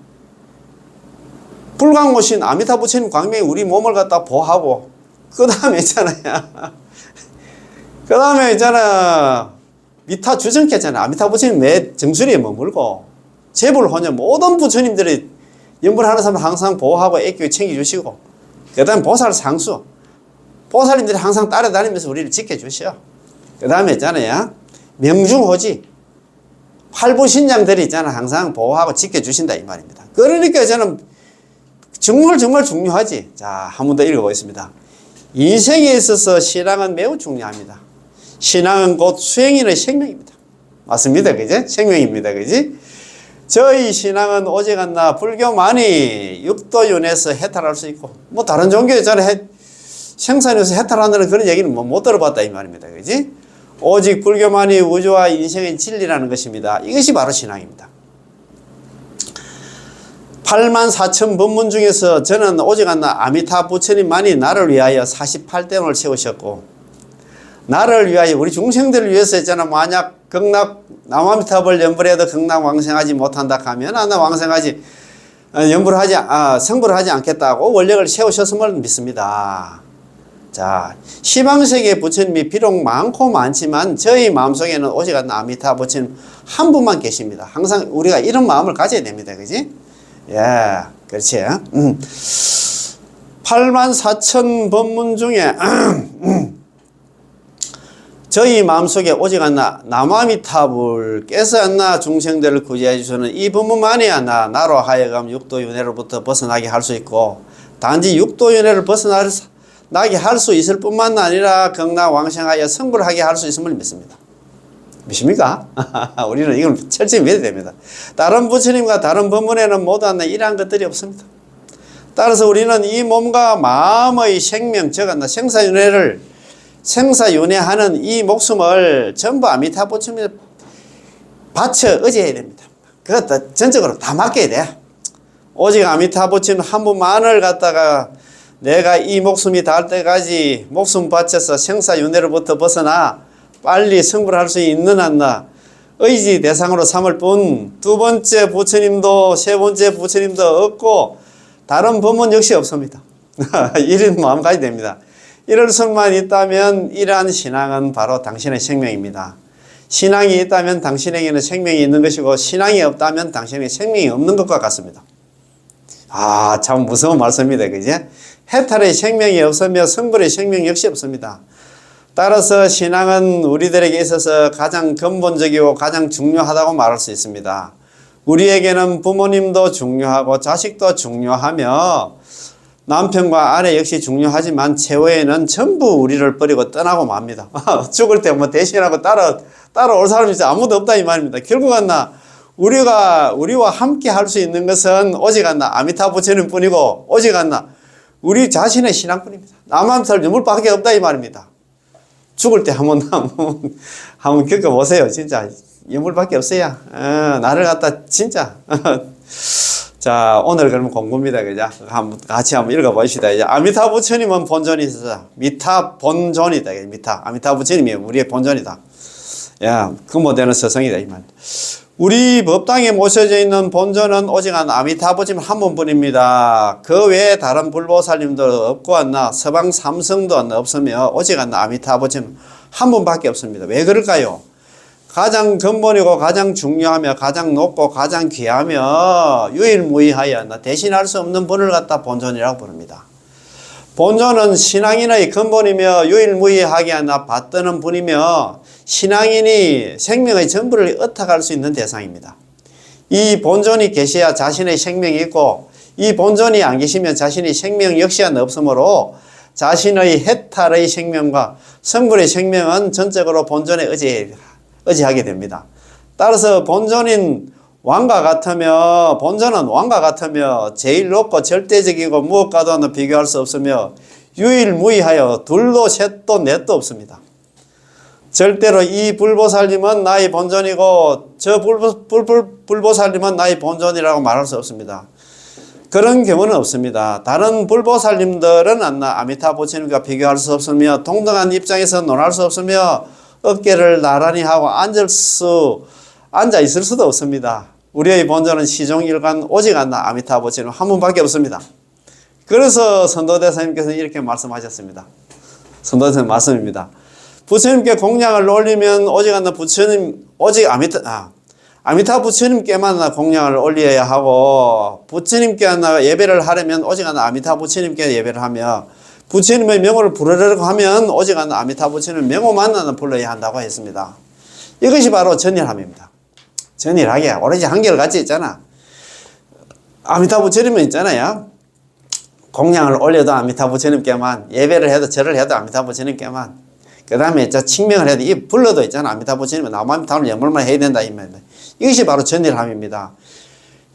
불광오신 아미타 부처님 광명이 우리 몸을 갖다 보호하고 그 다음에 있잖아 미타 주정캐잖아. 아미타 부처님 내 정수리에 머물고 재불호녀 모든 부처님들이 연불하는 사람 항상 보호하고 애끼고 챙겨주시고 그 다음에 보살 상수 보살님들이 항상 따라다니면서 우리를 지켜주셔. 그 다음에 있잖아요 명중호지 팔부신장들이 있잖아 항상 보호하고 지켜주신다 이 말입니다. 그러니까 저는 정말 중요하지. 자, 한 번 더 읽어보겠습니다. 인생에 있어서 신앙은 매우 중요합니다. 신앙은 곧 수행인의 생명입니다. 맞습니다. 그지? 생명입니다. 그지? 저희 신앙은 오직 불교만이 육도윤에서 해탈할 수 있고, 다른 종교 있잖아요. 생산에서 해탈한다는 그런 얘기는 못 들어봤다 이 말입니다. 그지? 오직 불교만이 우주와 인생의 진리라는 것입니다. 이것이 바로 신앙입니다. 84,000 법문 중에서 저는 오직 아미타 부처님만이 나를 위하여 48대원을 세우셨고 나를 위하여 우리 중생들을 위해서 있잖아. 만약 나무아미타불 연불해도 극락왕생하지 못한다 하면 왕생하지 성불을 하지 않겠다고 원력을 세우셨음을 믿습니다. 자, 시방세계 부처님이 비록 많고 많지만 저희 마음속에는 오직 아미타 부처님 한 분만 계십니다. 항상 우리가 이런 마음을 가져야 됩니다. 그지? 예, 그렇지. 84,000 법문 중에 저희 마음속에 오직 남아미타불 깨서 중생들을 구제해 주시는 이 법문만이 나로 하여금 육도윤회로부터 벗어나게 할 수 있고, 단지 육도윤회를 벗어나게 할 수 있을 뿐만 아니라 경락왕생하여 성불하게 할 수 있음을 믿습니다. 믿습니까? 우리는 이걸 철저히 믿어야 됩니다. 다른 부처님과 다른 법문에는 모두 이러한 것들이 없습니다. 따라서 우리는 이 몸과 마음의 생명, 즉 생사윤회하는 이 목숨을 전부 아미타 부처님에 바쳐 의지해야 됩니다. 그것도 전적으로 다 맡겨야 돼. 오직 아미타 부처님 한 분만을 갖다가 내가 이 목숨이 닿을 때까지 목숨 바쳐서 생사윤회로부터 벗어나 빨리 성불할 수 있는 의지 대상으로 삼을 뿐, 두 번째 부처님도 세 번째 부처님도 없고 다른 법문 역시 없습니다. 이런 마음 가져야 됩니다. 이럴 수만 있다면 이러한 신앙은 바로 당신의 생명입니다. 신앙이 있다면 당신에게는 생명이 있는 것이고, 신앙이 없다면 당신에게 생명이 없는 것과 같습니다. 참 무서운 말씀입니다. 그제? 해탈의 생명이 없으며 성불의 생명 역시 없습니다. 따라서 신앙은 우리들에게 있어서 가장 근본적이고 가장 중요하다고 말할 수 있습니다. 우리에게는 부모님도 중요하고 자식도 중요하며 남편과 아내 역시 중요하지만 최후에는 전부 우리를 버리고 떠나고 맙니다. 죽을 때 대신하고 따라올 사람이 아무도 없다 이 말입니다. 결국은 우리와 함께 할 수 있는 것은 오직 아미타 부처님 뿐이고, 오직 우리 자신의 신앙뿐입니다. 나만 살 유물밖에 없다 이 말입니다. 죽을 때 한번 겪어보세요. 진짜 유물밖에 없어요. 나를 갖다 진짜. 자, 오늘 그러면 공부입니다. 그죠? 같이 한번 읽어봅시다. 이제 아미타 부처님은 본존이 있어서 미타 본존이다. 아미타 부처님이 우리의 본존이다. 야, 근본되는 서성이다 이 말. 우리 법당에 모셔져 있는 본존은 오직 아미타 부처님 한 분뿐입니다. 그 외에 다른 불보살님도 없고 서방 삼성도 없으며 오직 아미타 부처님 한 분밖에 없습니다. 왜 그럴까요? 가장 근본이고 가장 중요하며 가장 높고 가장 귀하며 유일무이하여 대신할 수 없는 분을 갖다 본존이라고 부릅니다. 본존은 신앙인의 근본이며 유일무이하게 받드는 분이며 신앙인이 생명의 전부를 ը탁할 수 있는 대상입니다. 이 본존이 계셔야 자신의 생명이 있고, 이 본존이 안 계시면 자신의 생명 역시 없으므로 자신의 해탈의 생명과 성불의 생명은 전적으로 본존에 의지하게 됩니다. 따라서 본존은 왕과 같으며 제일 높고 절대적이고 무엇과도 비교할 수 없으며 유일무이하여 둘도 셋도 넷도 없습니다. 절대로 이 불보살님은 나의 본존이고 저 불보살님은 나의 본존이라고 말할 수 없습니다. 그런 경우는 없습니다. 다른 불보살님들은 아미타 부처님과 비교할 수 없으며 동등한 입장에서 논할 수 없으며 어깨를 나란히 하고 앉아 있을 수도 없습니다. 우리의 본존은 시종일관 오직 아미타 부처님 한 분밖에 없습니다. 그래서 선도대사님께서 이렇게 말씀하셨습니다. 선도대사님 말씀입니다. 부처님께 공양을 올리면 오직 아미타 부처님께만 공양을 올려야 하고, 부처님께 예배를 하려면 오직 아미타 부처님께 예배를 하며, 부처님의 명호를 부르려고 하면 오직 아미타 부처님 명호만 불러야 한다고 했습니다. 이것이 바로 전일함입니다. 전일하게 오로지 한결같이 있잖아. 아미타 부처님은 있잖아요. 공양을 올려도 아미타 부처님께만, 예배를 해도 절을 해도 아미타 부처님께만, 그 다음에 칭명을 해도 이 불러도 있잖아. 아미타 부처님은 남아미타불 영물만 해야 된다 이 말입니다. 이것이 바로 전일함입니다.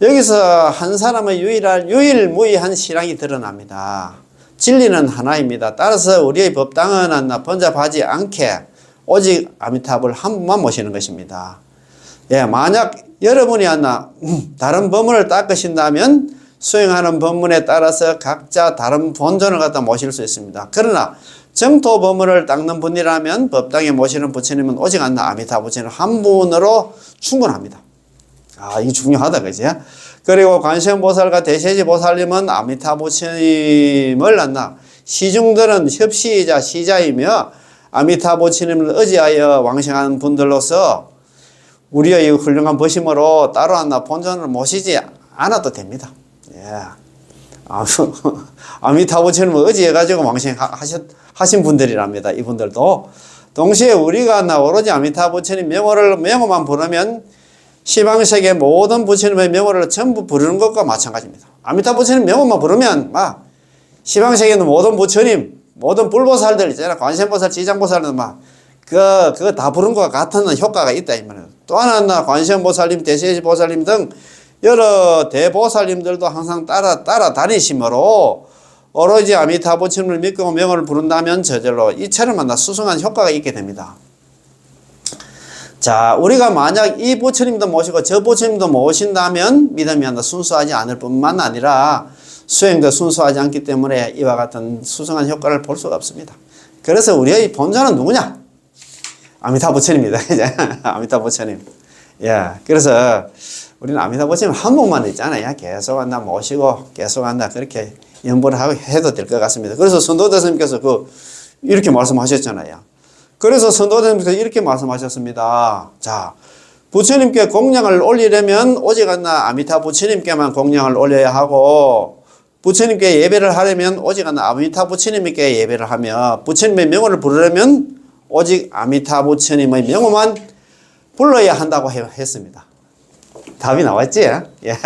여기서 한 사람의 유일무이한 신앙이 드러납니다. 진리는 하나입니다. 따라서 우리의 법당은 번잡하지 않게 오직 아미타불 한 분만 모시는 것입니다. 예, 만약 여러분이 다른 법문을 닦으신다면 수행하는 법문에 따라서 각자 다른 본존을 갖다 모실 수 있습니다. 그러나 정토 법문을 닦는 분이라면 법당에 모시는 부처님은 오직 아미타 부처님 한 분으로 충분합니다. 아, 이게 중요하다, 그지? 그리고 관세음보살과 대세지보살님은 아미타 부처님을 만나 시중들은 협시이자 시자이며 아미타 부처님을 의지하여 왕생하는 분들로서 우리의 이 훌륭한 버심으로 따로 하나 본尊을 모시지 않아도 됩니다. 예. 아미타 부처님을 의지해가지고 왕생하신 분들이랍니다. 이분들도. 동시에 우리가 오로지 아미타 부처님 명호만 부르면 시방세계 모든 부처님의 명호를 전부 부르는 것과 마찬가지입니다. 아미타 부처님 명호만 부르면 시방세계는 모든 부처님, 모든 불보살들 있잖아요. 관세음보살, 지장보살은 그거 다 부른 것과 같은 효과가 있다 이 말이에요. 또 하나 관세음보살님, 대세지보살님 등 여러 대보살님들도 항상 따라다니심으로 오로지 아미타 부처님을 믿고 명호를 부른다면 저절로 이처럼 수승한 효과가 있게 됩니다. 자, 우리가 만약 이 부처님도 모시고 저 부처님도 모신다면 믿음이 순수하지 않을 뿐만 아니라 수행도 순수하지 않기 때문에 이와 같은 수승한 효과를 볼 수가 없습니다. 그래서 우리의 본尊은 누구냐? 아미타 부처님입니다. 아미타 부처님. 예. 그래서 우리는 아미타 부처님 한 분만 있잖아요. 계속 한다 모시고 계속 한다 그렇게 연보를 하고 해도 될 것 같습니다. 그래서 선도대스님께서 이렇게 말씀하셨잖아요. 그래서 선도대님께서 이렇게 말씀하셨습니다. 자, 부처님께 공양을 올리려면 오직 아미타 부처님께만 공양을 올려야 하고 부처님께 예배를 하려면 오직 아미타 부처님께 예배를 하며 부처님의 명호를 부르려면 오직 아미타 부처님의 명호만 불러야 한다고 했습니다. 답이 나왔지? 예.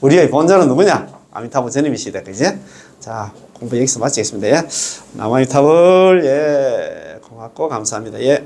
우리의 본尊은 누구냐? 아미타 부처님이시다. 그지? 자, 공부 여기서 마치겠습니다. 예. 남아미타불, 예. 고맙고 감사합니다. 예.